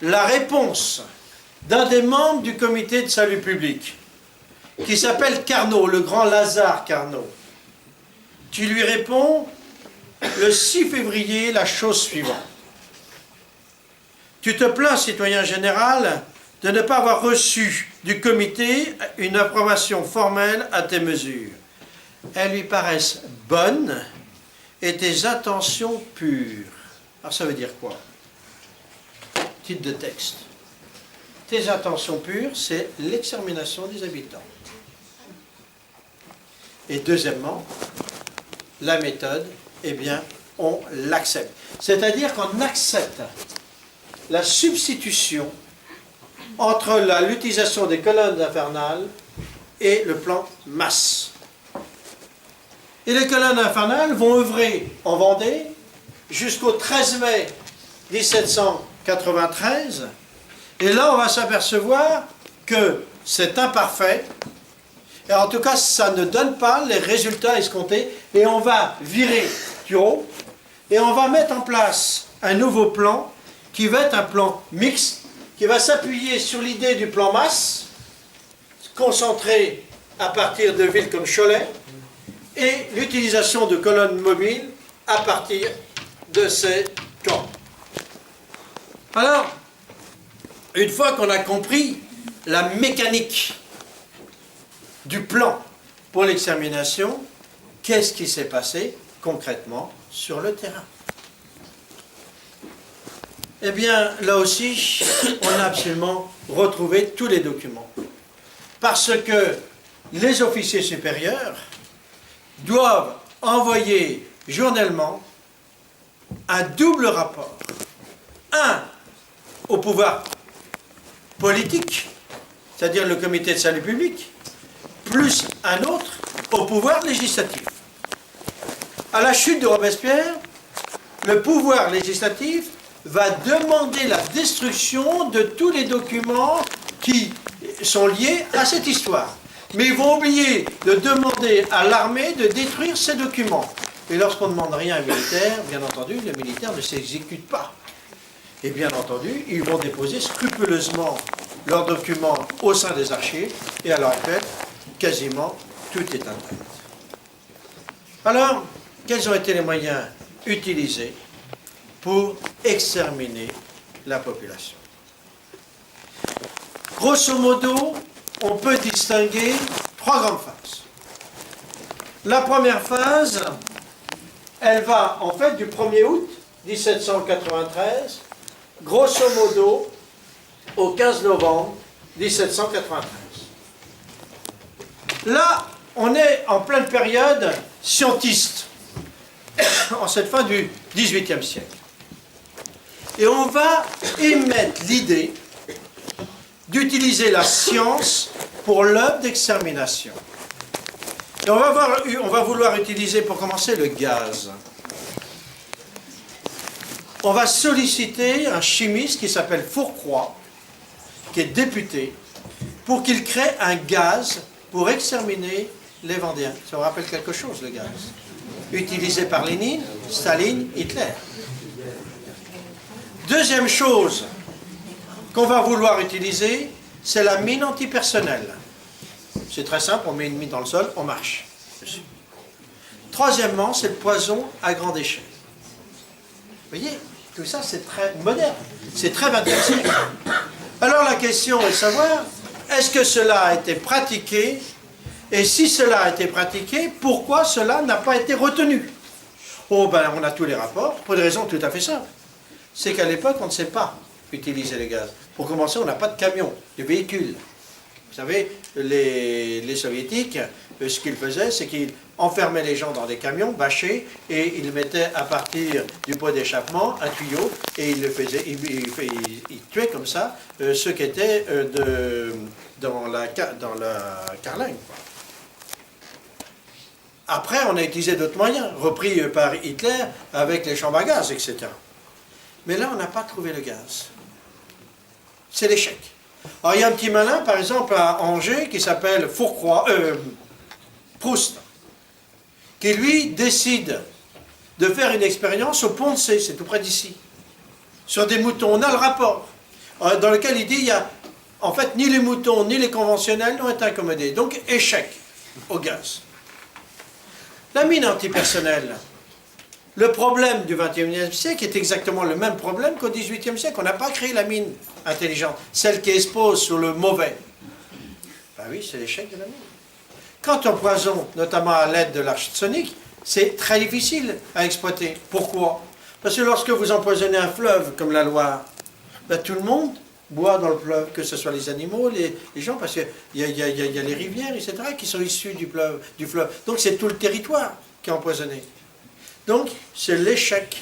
la réponse d'un des membres du comité de salut public, qui s'appelle Carnot, le grand Lazare Carnot, qui lui répond le 6 février la chose suivante. Tu te plains, citoyen général, de ne pas avoir reçu du comité une approbation formelle à tes mesures. Elles lui paraissent bonnes et tes intentions pures. Alors ça veut dire quoi? Titre de texte. Tes intentions pures, c'est l'extermination des habitants. Et deuxièmement, la méthode, eh bien, on l'accepte. C'est-à-dire qu'on accepte la substitution entre l'utilisation des colonnes infernales et le plan masse. Et les colonnes infernales vont œuvrer en Vendée jusqu'au 13 mai 1793. Et là, on va s'apercevoir que c'est imparfait. Et en tout cas, ça ne donne pas les résultats escomptés. Et on va virer Turreau et on va mettre en place un nouveau plan qui va être un plan mixte, qui va s'appuyer sur l'idée du plan masse, concentré à partir de villes comme Cholet, et l'utilisation de colonnes mobiles à partir de ces camps. Alors, une fois qu'on a compris la mécanique du plan pour l'extermination, qu'est-ce qui s'est passé concrètement sur le terrain? Eh bien, là aussi, on a absolument retrouvé tous les documents. Parce que les officiers supérieurs doivent envoyer journellement un double rapport. Un au pouvoir politique, c'est-à-dire le comité de salut public, plus un autre au pouvoir législatif. À la chute de Robespierre, le pouvoir législatif va demander la destruction de tous les documents qui sont liés à cette histoire. Mais ils vont oublier de demander à l'armée de détruire ces documents. Et lorsqu'on ne demande rien à un militaire, bien entendu, le militaire ne s'exécute pas. Et bien entendu, ils vont déposer scrupuleusement leurs documents au sein des archives, et à l'heure actuelle, quasiment tout est intact. Alors, quels ont été les moyens utilisés pour exterminer la population? Grosso modo, on peut distinguer trois grandes phases. La première phase, elle va en fait du 1er août 1793, grosso modo, au 15 novembre 1793. Là, on est en pleine période scientiste, en cette fin du XVIIIe siècle. Et on va émettre l'idée d'utiliser la science pour l'œuvre d'extermination. Et on va vouloir utiliser pour commencer le gaz. On va solliciter un chimiste qui s'appelle Fourcroy, qui est député, pour qu'il crée un gaz pour exterminer les Vendéens. Ça vous rappelle quelque chose, le gaz? Utilisé par Lénine, Staline, Hitler. Deuxième chose qu'on va vouloir utiliser, c'est la mine antipersonnelle. C'est très simple, on met une mine dans le sol, on marche dessus. Troisièmement, c'est le poison à grande échelle. Vous voyez, tout ça c'est très moderne, c'est très 20e siècle. Alors la question est de savoir, est-ce que cela a été pratiqué? Et si cela a été pratiqué, pourquoi cela n'a pas été retenu? Oh ben on a tous les rapports, pour des raisons tout à fait simples. C'est qu'à l'époque, on ne sait pas utiliser le gaz. Pour commencer, on n'a pas de camions, de véhicules. Vous savez, les soviétiques, ce qu'ils faisaient, c'est qu'ils enfermaient les gens dans des camions, bâchés, et ils mettaient à partir du pot d'échappement un tuyau, et ils tuaient comme ça ceux qui étaient dans la carlingue. Après, on a utilisé d'autres moyens, repris par Hitler avec les chambres à gaz, etc. Mais là, on n'a pas trouvé le gaz. C'est l'échec. Alors, il y a un petit malin, par exemple, à Angers, qui s'appelle Proust, qui, lui, décide de faire une expérience au Pont de C, c'est tout près d'ici, sur des moutons. On a le rapport, dans lequel il dit, il y a, en fait, ni les moutons, ni les conventionnels n'ont été accommodés. Donc, échec au gaz. La mine antipersonnelle, Le problème du XXIe siècle est exactement le même problème qu'au XVIIIe siècle. On n'a pas créé la mine intelligente, celle qui expose sur le mauvais. Ben oui, c'est l'échec de la mine. Quand on poisonne, notamment à l'aide de l'arsenic, c'est très difficile à exploiter. Pourquoi? Parce que lorsque vous empoisonnez un fleuve comme la Loire, ben tout le monde boit dans le fleuve, que ce soit les animaux, les gens, parce qu'il y a les rivières, etc., qui sont issues du fleuve. Donc c'est tout le territoire qui est empoisonné. Donc c'est l'échec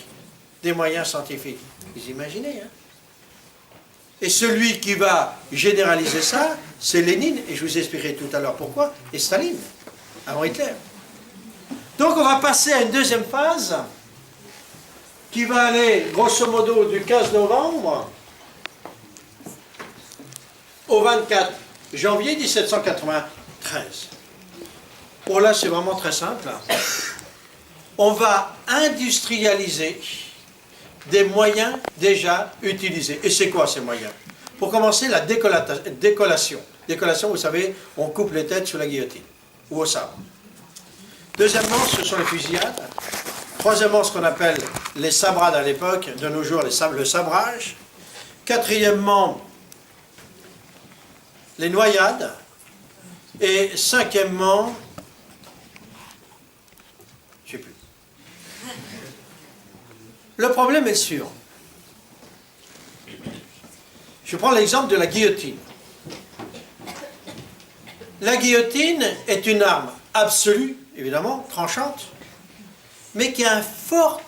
des moyens scientifiques. Vous imaginez, hein? Et celui qui va généraliser ça, c'est Lénine, et je vous expliquerai tout à l'heure pourquoi, et Staline, avant Hitler. Donc on va passer à une deuxième phase, qui va aller, grosso modo, du 15 novembre au 24 janvier 1793. Bon là, c'est vraiment très simple. On va industrialiser des moyens déjà utilisés. Et c'est quoi ces moyens? Pour commencer, la décollation. Décollation, vous savez, on coupe les têtes sous la guillotine ou au sabre. Deuxièmement, ce sont les fusillades. Troisièmement, ce qu'on appelle les sabrades à l'époque, de nos jours, le sabrage. Quatrièmement, les noyades. Et cinquièmement, je ne sais plus. Le problème est sûr. Je prends l'exemple de la guillotine. La guillotine est une arme absolue, évidemment, tranchante, mais qui a un fort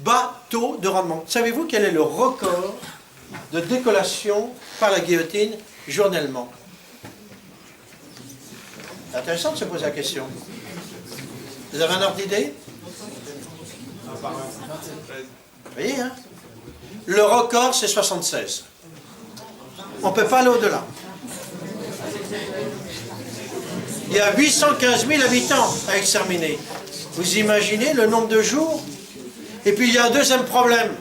bas taux de rendement. Savez-vous quel est le record de décollation par la guillotine journellement? C'est intéressant de se poser la question. Vous avez un ordre d'idée? Vous voyez, hein? Le record, c'est 76. On ne peut pas aller au-delà. Il y a 815 000 habitants à exterminer. Vous imaginez le nombre de jours? Et puis il y a un deuxième problème.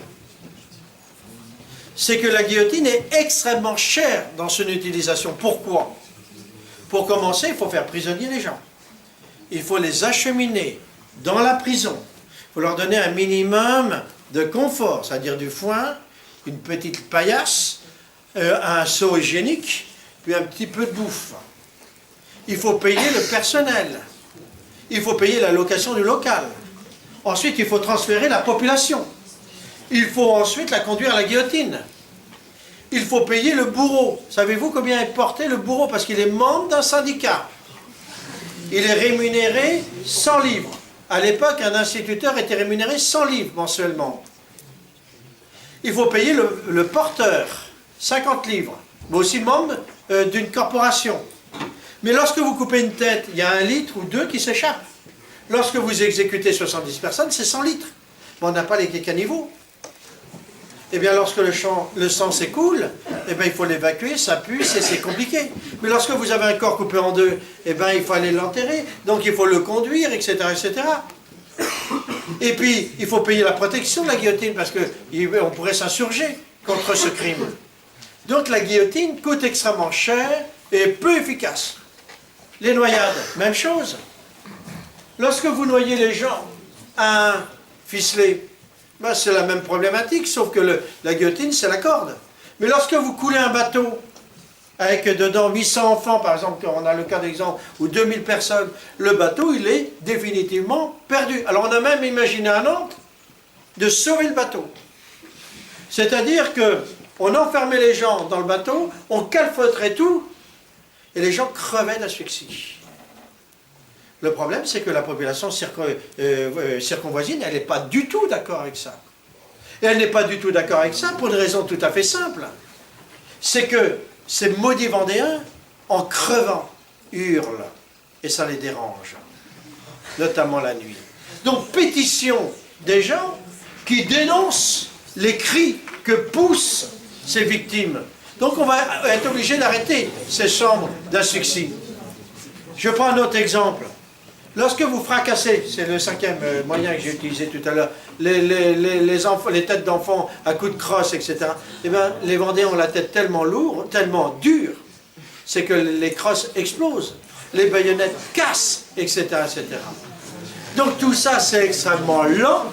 C'est que la guillotine est extrêmement chère dans son utilisation. Pourquoi? Pour commencer, il faut faire prisonnier les gens. Il faut les acheminer dans la prison. Il faut leur donner un minimum de confort, c'est-à-dire du foin, une petite paillasse, un seau hygiénique, puis un petit peu de bouffe. Il faut payer le personnel. Il faut payer la location du local. Ensuite, il faut transférer la population. Il faut ensuite la conduire à la guillotine. Il faut payer le bourreau. Savez-vous combien est porté le bourreau? Parce qu'il est membre d'un syndicat. Il est rémunéré 100 livres. À l'époque, un instituteur était rémunéré 100 livres mensuellement. Il faut payer le porteur, 50 livres, mais aussi membre d'une corporation. Mais lorsque vous coupez une tête, il y a 1 litre ou 2 qui s'échappent. Lorsque vous exécutez 70 personnes, c'est 100 litres. Mais on n'a pas les caniveaux. Eh bien, lorsque le sang s'écoule, eh bien, il faut l'évacuer, ça pue, c'est compliqué. Mais lorsque vous avez un corps coupé en deux, eh bien, il faut aller l'enterrer, donc il faut le conduire, etc., etc. Et puis, il faut payer la protection de la guillotine, parce qu'on pourrait s'insurger contre ce crime. Donc, la guillotine coûte extrêmement cher et peu efficace. Les noyades, même chose. Lorsque vous noyez les gens à un ficelet, ben c'est la même problématique, sauf que la guillotine, c'est la corde. Mais lorsque vous coulez un bateau, avec dedans 800 enfants, par exemple, on a le cas d'exemple, ou 2000 personnes, le bateau, il est définitivement perdu. Alors on a même imaginé à Nantes de sauver le bateau. C'est-à-dire qu'on enfermait les gens dans le bateau, on calfeutrait tout, et les gens crevaient d'asphyxie. Le problème, c'est que la population circonvoisine, elle n'est pas du tout d'accord avec ça. Et elle n'est pas du tout d'accord avec ça pour une raison tout à fait simple. C'est que ces maudits Vendéens, en crevant, hurlent, et ça les dérange, notamment la nuit. Donc, pétition des gens qui dénoncent les cris que poussent ces victimes. Donc, on va être obligé d'arrêter ces chambres d'asphyxie. Je prends un autre exemple. Lorsque vous fracassez, c'est le 5e moyen que j'ai utilisé tout à l'heure, les têtes d'enfants à coups de crosse, etc., eh bien, les Vendéens ont la tête tellement lourde, tellement dure, c'est que les crosses explosent, les baïonnettes cassent, etc., etc. Donc tout ça, c'est extrêmement lent,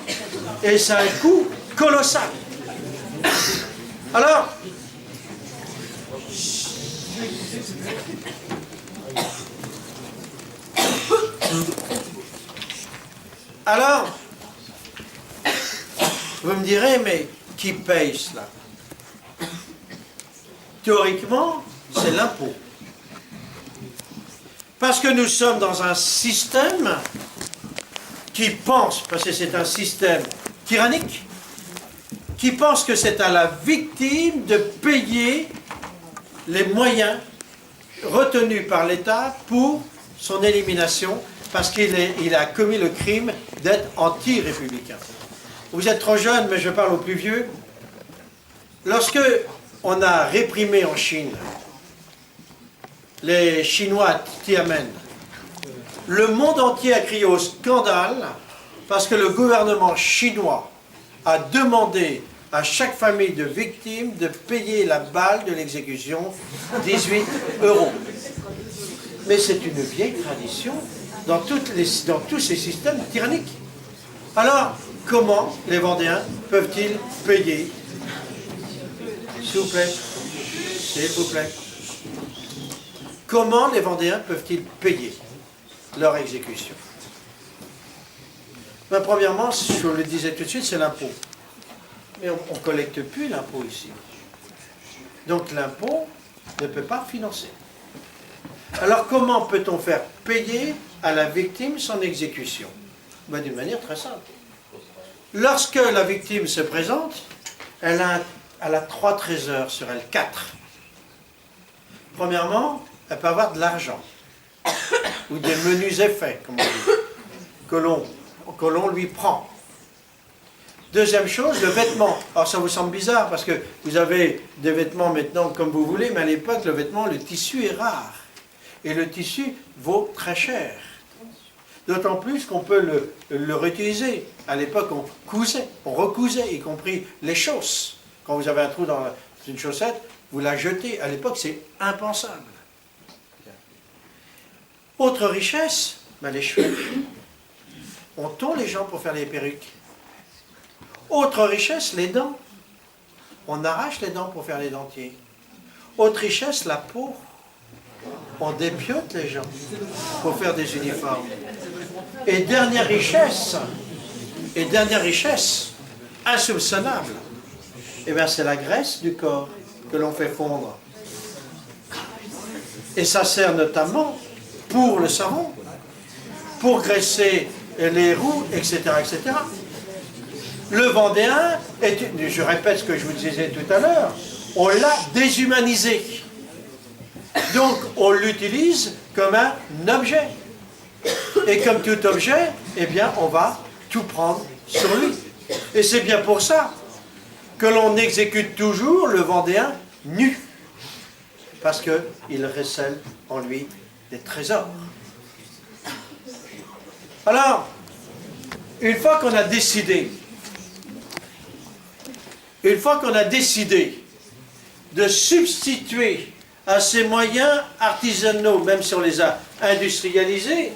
Et c'est un coût colossal. Alors, vous me direz, mais qui paye cela? Théoriquement, c'est l'impôt. Parce que nous sommes dans un système qui pense, parce que c'est un système tyrannique, qui pense que c'est à la victime de payer les moyens retenus par l'État pour son élimination, parce qu'il a commis le crime d'être anti-républicain. Vous êtes trop jeune, mais je parle aux plus vieux. Lorsque on a réprimé en Chine les Chinois à Tiananmen, le monde entier a crié au scandale parce que le gouvernement chinois a demandé à chaque famille de victimes de payer la balle de l'exécution 18 €. Mais c'est une vieille tradition dans tous ces systèmes tyranniques. Alors, comment les Vendéens peuvent-ils payer? S'il vous plaît. S'il vous plaît. Comment les Vendéens peuvent-ils payer leur exécution? Ben, premièrement, je le disais tout de suite, c'est l'impôt. Mais on ne collecte plus l'impôt ici. Donc l'impôt ne peut pas financer. Alors comment peut-on faire payer à la victime son exécution? Ben, d'une manière très simple. Lorsque la victime se présente, elle a 3 trésors sur elle, 4. Premièrement, elle peut avoir de l'argent, ou des menus effets, comme on dit, que l'on lui prend. Deuxième chose, le vêtement. Alors ça vous semble bizarre, parce que vous avez des vêtements maintenant comme vous voulez, mais à l'époque, le vêtement, le tissu est rare. Et le tissu vaut très cher. D'autant plus qu'on peut le réutiliser. À l'époque, on cousait, on recousait, y compris les chausses. Quand vous avez un trou dans une chaussette, vous la jetez. À l'époque, c'est impensable. Autre richesse, ben les cheveux. On tond les gens pour faire les perruques. Autre richesse, les dents. On arrache les dents pour faire les dentiers. Autre richesse, la peau. On dépiote les gens pour faire des uniformes. Et dernière richesse, insoupçonnable, eh bien c'est la graisse du corps que l'on fait fondre. Et ça sert notamment pour le savon, pour graisser les roues, etc., etc. Le Vendéen, je répète ce que je vous disais tout à l'heure, on l'a déshumanisé. Donc on l'utilise comme un objet. Et comme tout objet, eh bien on va tout prendre sur lui. Et c'est bien pour ça que l'on exécute toujours le Vendéen nu. Parce qu'il recèle en lui des trésors. Alors, une fois qu'on a décidé de substituer à ces moyens artisanaux, même si on les a industrialisés,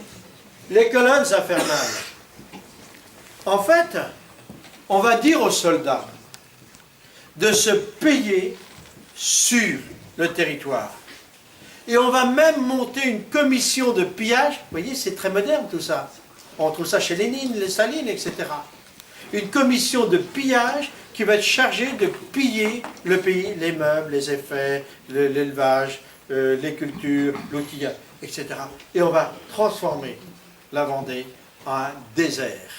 les colonnes infernales, en fait, on va dire aux soldats de se payer sur le territoire. Et on va même monter une commission de pillage. Vous voyez, c'est très moderne tout ça. On trouve ça chez Lénine, les Staline, etc. Une commission de pillage qui va être chargée de piller le pays, les meubles, les effets, l'élevage, les cultures, l'outillage, etc. Et on va transformer la Vendée en un désert.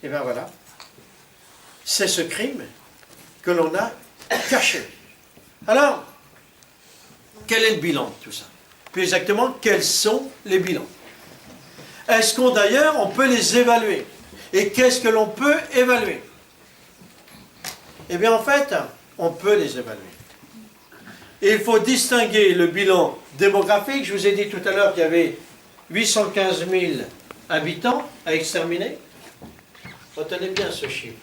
Et bien voilà. C'est ce crime que l'on a caché. Alors, quel est le bilan de tout ça? Plus exactement, quels sont les bilans? Est-ce qu'on d'ailleurs, on peut les évaluer? Et qu'est-ce que l'on peut évaluer? Eh bien en fait, on peut les évaluer. Et il faut distinguer le bilan démographique. Je vous ai dit tout à l'heure qu'il y avait 815 000 habitants à exterminer. Retenez bien ce chiffre.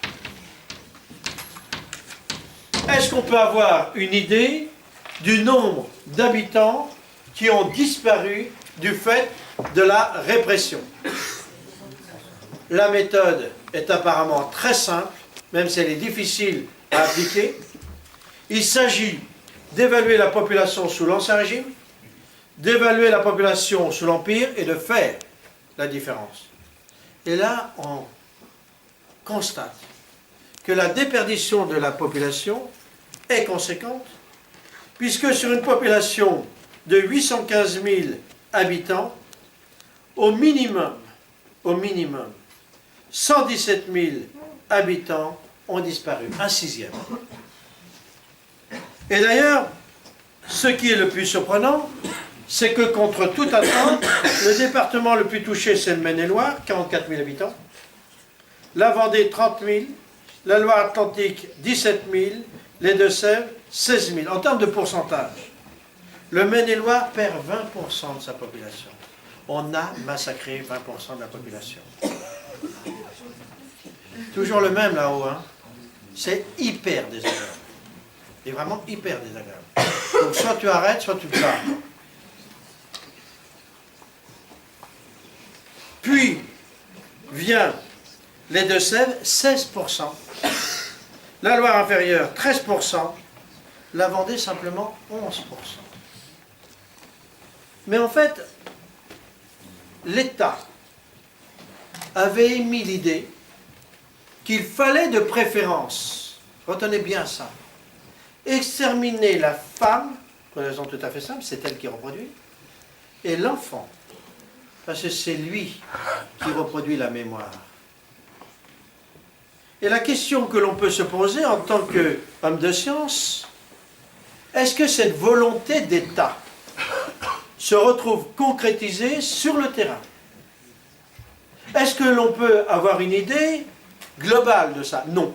Est-ce qu'on peut avoir une idée du nombre d'habitants qui ont disparu du fait de la répression? la méthode est apparemment très simple, même si elle est difficile à appliquer. Il s'agit d'évaluer la population sous l'Ancien Régime, d'évaluer la population sous l'Empire et de faire la différence. Et là, on constate que la déperdition de la population est conséquente, puisque sur une population de 815 000 habitants, au minimum, 117 000 habitants ont disparu, un sixième. Et d'ailleurs, ce qui est le plus surprenant, c'est que contre toute attente, le département le plus touché, c'est le Maine-et-Loire, 44 000 habitants, la Vendée, 30 000, la Loire-Atlantique, 17 000, les Deux-Sèvres, 16 000. En termes de pourcentage, le Maine-et-Loire perd 20% de sa population. On a massacré 20% de la population. Toujours le même là-haut, hein. C'est hyper désagréable. C'est vraiment hyper désagréable. Donc soit tu arrêtes, soit tu te bats. Puis vient les Deux-Sèvres, 16%. La Loire inférieure, 13%. La Vendée, simplement 11%. Mais en fait, l'État avait émis l'idée qu'il fallait de préférence, retenez bien ça, exterminer la femme, pour une raison tout à fait simple, c'est elle qui reproduit, et l'enfant, parce que c'est lui qui reproduit la mémoire. Et la question que l'on peut se poser en tant qu'homme de science, est-ce que cette volonté d'État se retrouve concrétisée sur le terrain? Est-ce que l'on peut avoir une idée globale de ça? Non.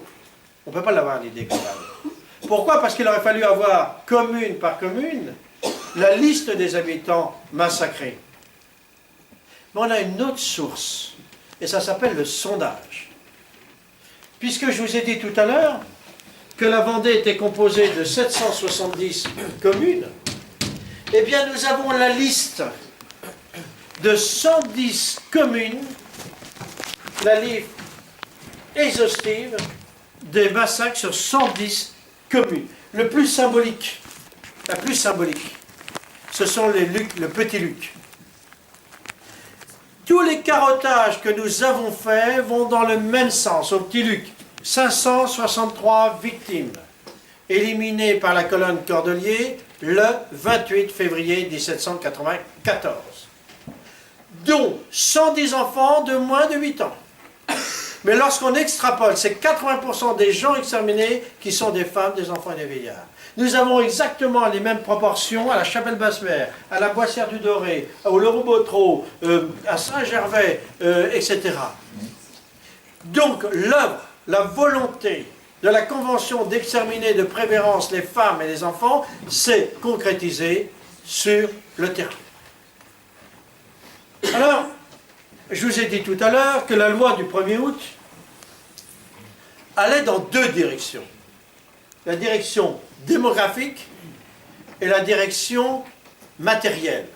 On ne peut pas l'avoir une idée globale. Pourquoi? Parce qu'il aurait fallu avoir, commune par commune, la liste des habitants massacrés. Mais on a une autre source, et ça s'appelle le sondage. Puisque je vous ai dit tout à l'heure que la Vendée était composée de 770 communes, eh bien nous avons la liste de 110 communes, la liste exhaustive des massacres sur 110 communes. Le plus symbolique, la plus symbolique, ce sont les Luc, le Petit Luc. Tous les carottages que nous avons faits vont dans le même sens. Au Petit Luc, 563 victimes, éliminées par la colonne Cordelier le 28 février 1794, dont 110 enfants de moins de 8 ans. Mais lorsqu'on extrapole, c'est 80% des gens exterminés qui sont des femmes, des enfants et des vieillards. Nous avons exactement les mêmes proportions à la Chapelle-Basse-Mer, à la Boissière-du-Doré, au Leroux-Botreau, à Saint-Gervais, etc. Donc l'œuvre, la volonté de la Convention d'exterminer de préférence les femmes et les enfants s'est concrétisée sur le terrain. Alors, je vous ai dit tout à l'heure que la loi du 1er août allait dans deux directions. La direction démographique et la direction matérielle.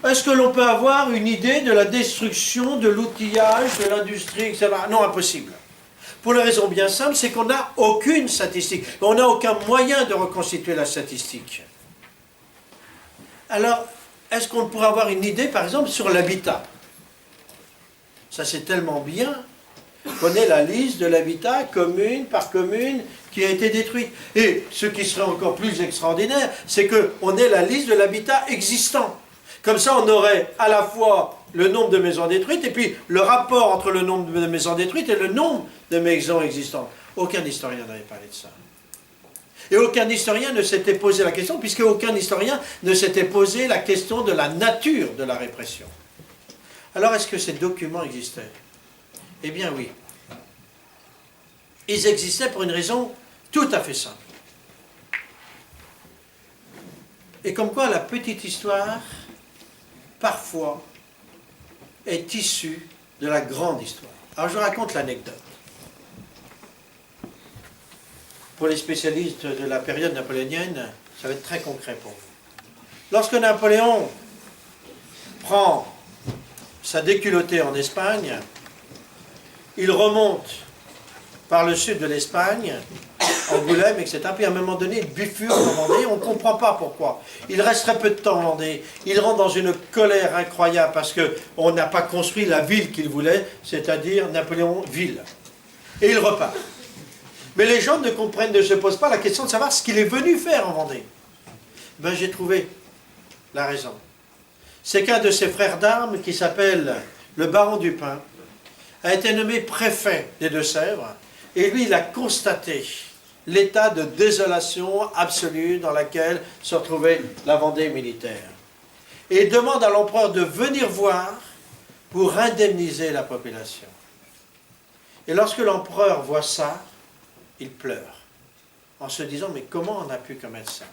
Est-ce que l'on peut avoir une idée de la destruction de l'outillage, de l'industrie, etc. Non, impossible. Pour la raison bien simple, c'est qu'on n'a aucune statistique. On n'a aucun moyen de reconstituer la statistique. Alors, est-ce qu'on pourrait avoir une idée, par exemple, sur l'habitat? Ça, c'est tellement bien. On ait la liste de l'habitat, commune par commune, qui a été détruite. Et ce qui serait encore plus extraordinaire, c'est qu'on ait la liste de l'habitat existant. Comme ça, on aurait à la fois le nombre de maisons détruites, et puis le rapport entre le nombre de maisons détruites et le nombre de maisons existantes. Aucun historien n'avait parlé de ça. Et aucun historien ne s'était posé la question, puisque aucun historien ne s'était posé la question de la nature de la répression. Alors, est-ce que ces documents existaient? Eh bien oui. Ils existaient pour une raison tout à fait simple. Et comme quoi la petite histoire, parfois, est issue de la grande histoire. Alors je raconte l'anecdote. Pour les spécialistes de la période napoléonienne, ça va être très concret pour vous. Lorsque Napoléon prend sa déculottée en Espagne, il remonte par le sud de l'Espagne, Angoulême, etc. Puis à un moment donné, il bifurque en Vendée, on ne comprend pas pourquoi. Il reste très peu de temps en Vendée, il rentre dans une colère incroyable parce qu'on n'a pas construit la ville qu'il voulait, c'est-à-dire Napoléon-Ville. Et il repart. Mais les gens ne se posent pas la question de savoir ce qu'il est venu faire en Vendée. Ben, j'ai trouvé la raison. C'est qu'un de ses frères d'armes, qui s'appelle le baron Dupin, a été nommé préfet des Deux-Sèvres, et lui, il a constaté l'état de désolation absolue dans laquelle se retrouvait la Vendée militaire. Et il demande à l'empereur de venir voir pour indemniser la population. Et lorsque l'empereur voit ça, il pleure, en se disant, mais comment on a pu commettre ça?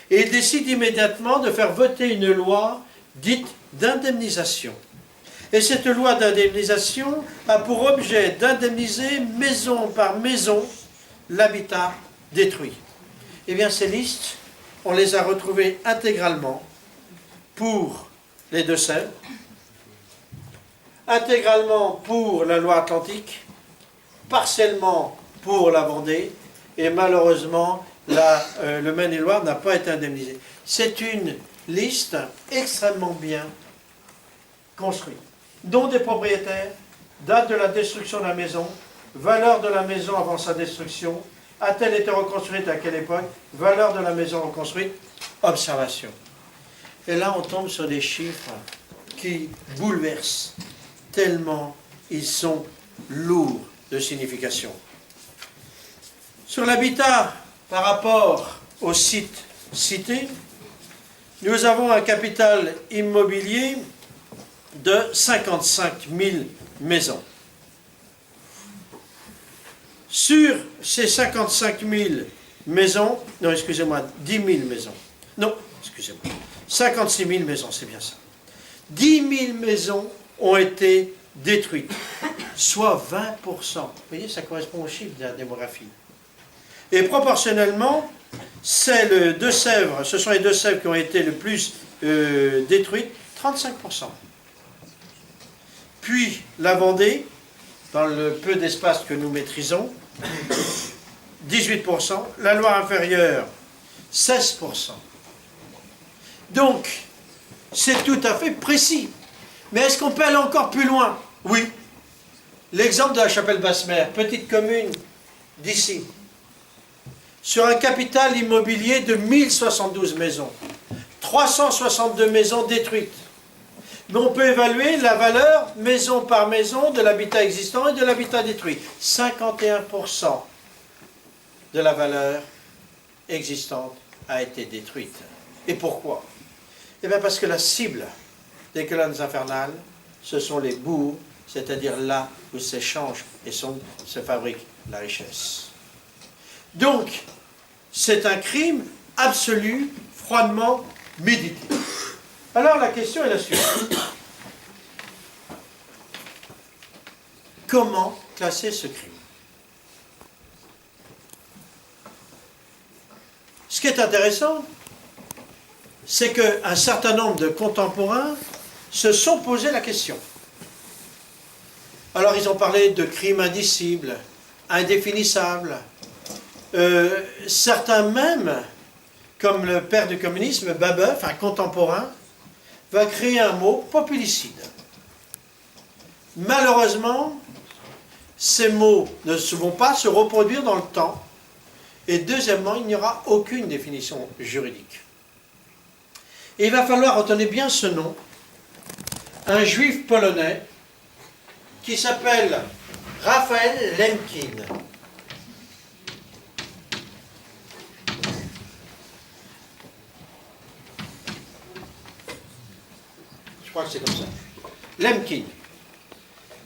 Et il décide immédiatement de faire voter une loi dite d'indemnisation. Et cette loi d'indemnisation a pour objet d'indemniser maison par maison l'habitat détruit. Eh bien, ces listes, on les a retrouvées intégralement pour les Deux-Sèvres, intégralement pour la Loire-Atlantique, partiellement pour la Vendée, et malheureusement, le Maine-et-Loire n'a pas été indemnisé. C'est une liste extrêmement bien construite, dont des propriétaires, date de la destruction de la maison, valeur de la maison avant sa destruction, a-t-elle été reconstruite à quelle époque, valeur de la maison reconstruite, observation. Et là, on tombe sur des chiffres qui bouleversent, tellement ils sont lourds de signification. Sur l'habitat, par rapport au site cité, nous avons un capital immobilier de 55 000 maisons. Sur ces 55 000 maisons, non, excusez-moi, 10 000 maisons, non, excusez-moi, 56 000 maisons, c'est bien ça. 10 000 maisons ont été détruites, soit 20%. Vous voyez, ça correspond au chiffre de la démographie. Et proportionnellement, c'est le Deux-Sèvres, ce sont les Deux-Sèvres qui ont été le plus détruites, 35%. Puis la Vendée, dans le peu d'espace que nous maîtrisons, 18%, la Loire inférieure, 16%. Donc, c'est tout à fait précis. Mais est-ce qu'on peut aller encore plus loin? Oui. L'exemple de la Chapelle-Basse-Mer, petite commune d'ici, sur un capital immobilier de 1072 maisons, 362 maisons détruites. Mais on peut évaluer la valeur maison par maison de l'habitat existant et de l'habitat détruit. 51% de la valeur existante a été détruite. Et pourquoi? Eh bien parce que la cible des colonnes infernales, ce sont les bourgs, c'est-à-dire là où s'échange et se fabrique la richesse. Donc, c'est un crime absolu, froidement médité. Alors la question est la suivante. Comment classer ce crime? Ce qui est intéressant, c'est qu'un certain nombre de contemporains se sont posé la question. Alors ils ont parlé de crimes indicibles, indéfinissables. Certains même, comme le père du communisme, Babeuf, un contemporain, va créer un mot, populicide. Malheureusement, ces mots ne vont pas se reproduire dans le temps. Et deuxièmement, il n'y aura aucune définition juridique. Et il va falloir retenir bien ce nom, un juif polonais qui s'appelle Raphaël Lemkin. Je crois que c'est comme ça. Lemkin,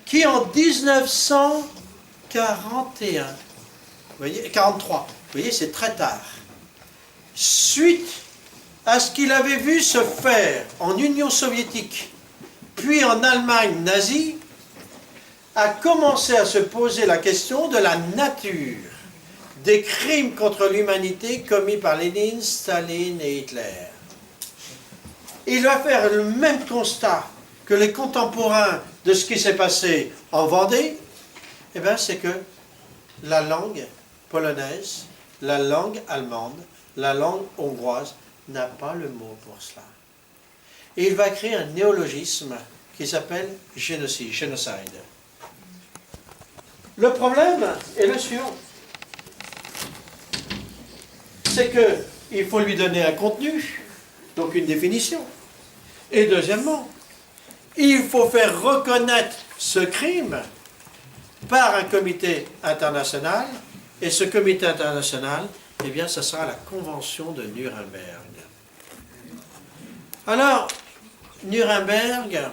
qui en 1941, vous voyez, 43, vous voyez, c'est très tard, suite à ce qu'il avait vu se faire en Union soviétique, puis en Allemagne nazie, a commencé à se poser la question de la nature des crimes contre l'humanité commis par Lénine, Staline et Hitler. Il va faire le même constat que les contemporains de ce qui s'est passé en Vendée, eh bien, c'est que la langue polonaise, la langue allemande, la langue hongroise n'a pas le mot pour cela. Et il va créer un néologisme qui s'appelle génocide, génocide. Le problème est le suivant. C'est qu'il faut lui donner un contenu, donc une définition. Et deuxièmement, il faut faire reconnaître ce crime par un comité international, et ce comité international, eh bien, ce sera la Convention de Nuremberg. Alors, Nuremberg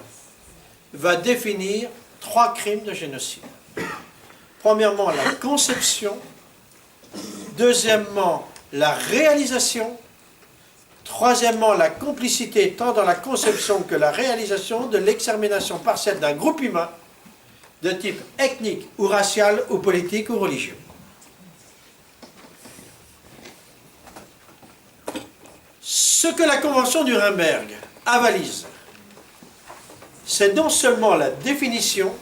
va définir 3 crimes de génocide. Premièrement, la conception. Deuxièmement, la réalisation. Troisièmement, la complicité tant dans la conception que la réalisation de l'extermination partielle d'un groupe humain de type ethnique ou racial ou politique ou religieux. Ce que la Convention de Nuremberg avalise, c'est non seulement la définition,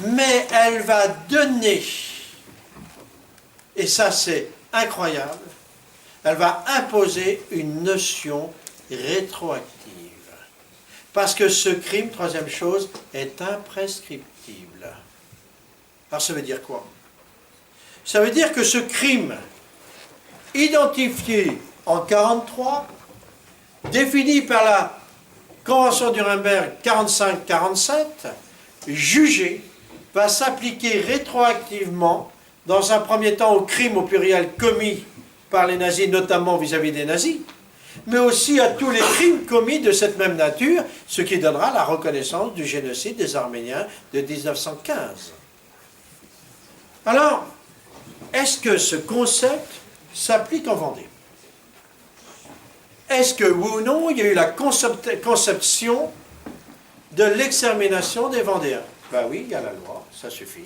mais elle va donner, et ça c'est incroyable, elle va imposer une notion rétroactive. Parce que ce crime, troisième chose, est imprescriptible. Alors ça veut dire quoi? Ça veut dire que ce crime, identifié en 1943, défini par la Convention de Nuremberg 45-47, jugé, va s'appliquer rétroactivement, dans un premier temps, aux crimes au pluriel commis par les nazis, notamment vis-à-vis des nazis, mais aussi à tous les crimes commis de cette même nature, ce qui donnera la reconnaissance du génocide des Arméniens de 1915. Alors, est-ce que ce concept s'applique en Vendée? Est-ce que, oui ou non, il y a eu la conception de l'extermination des Vendéens? Ben oui, il y a la loi, ça suffit.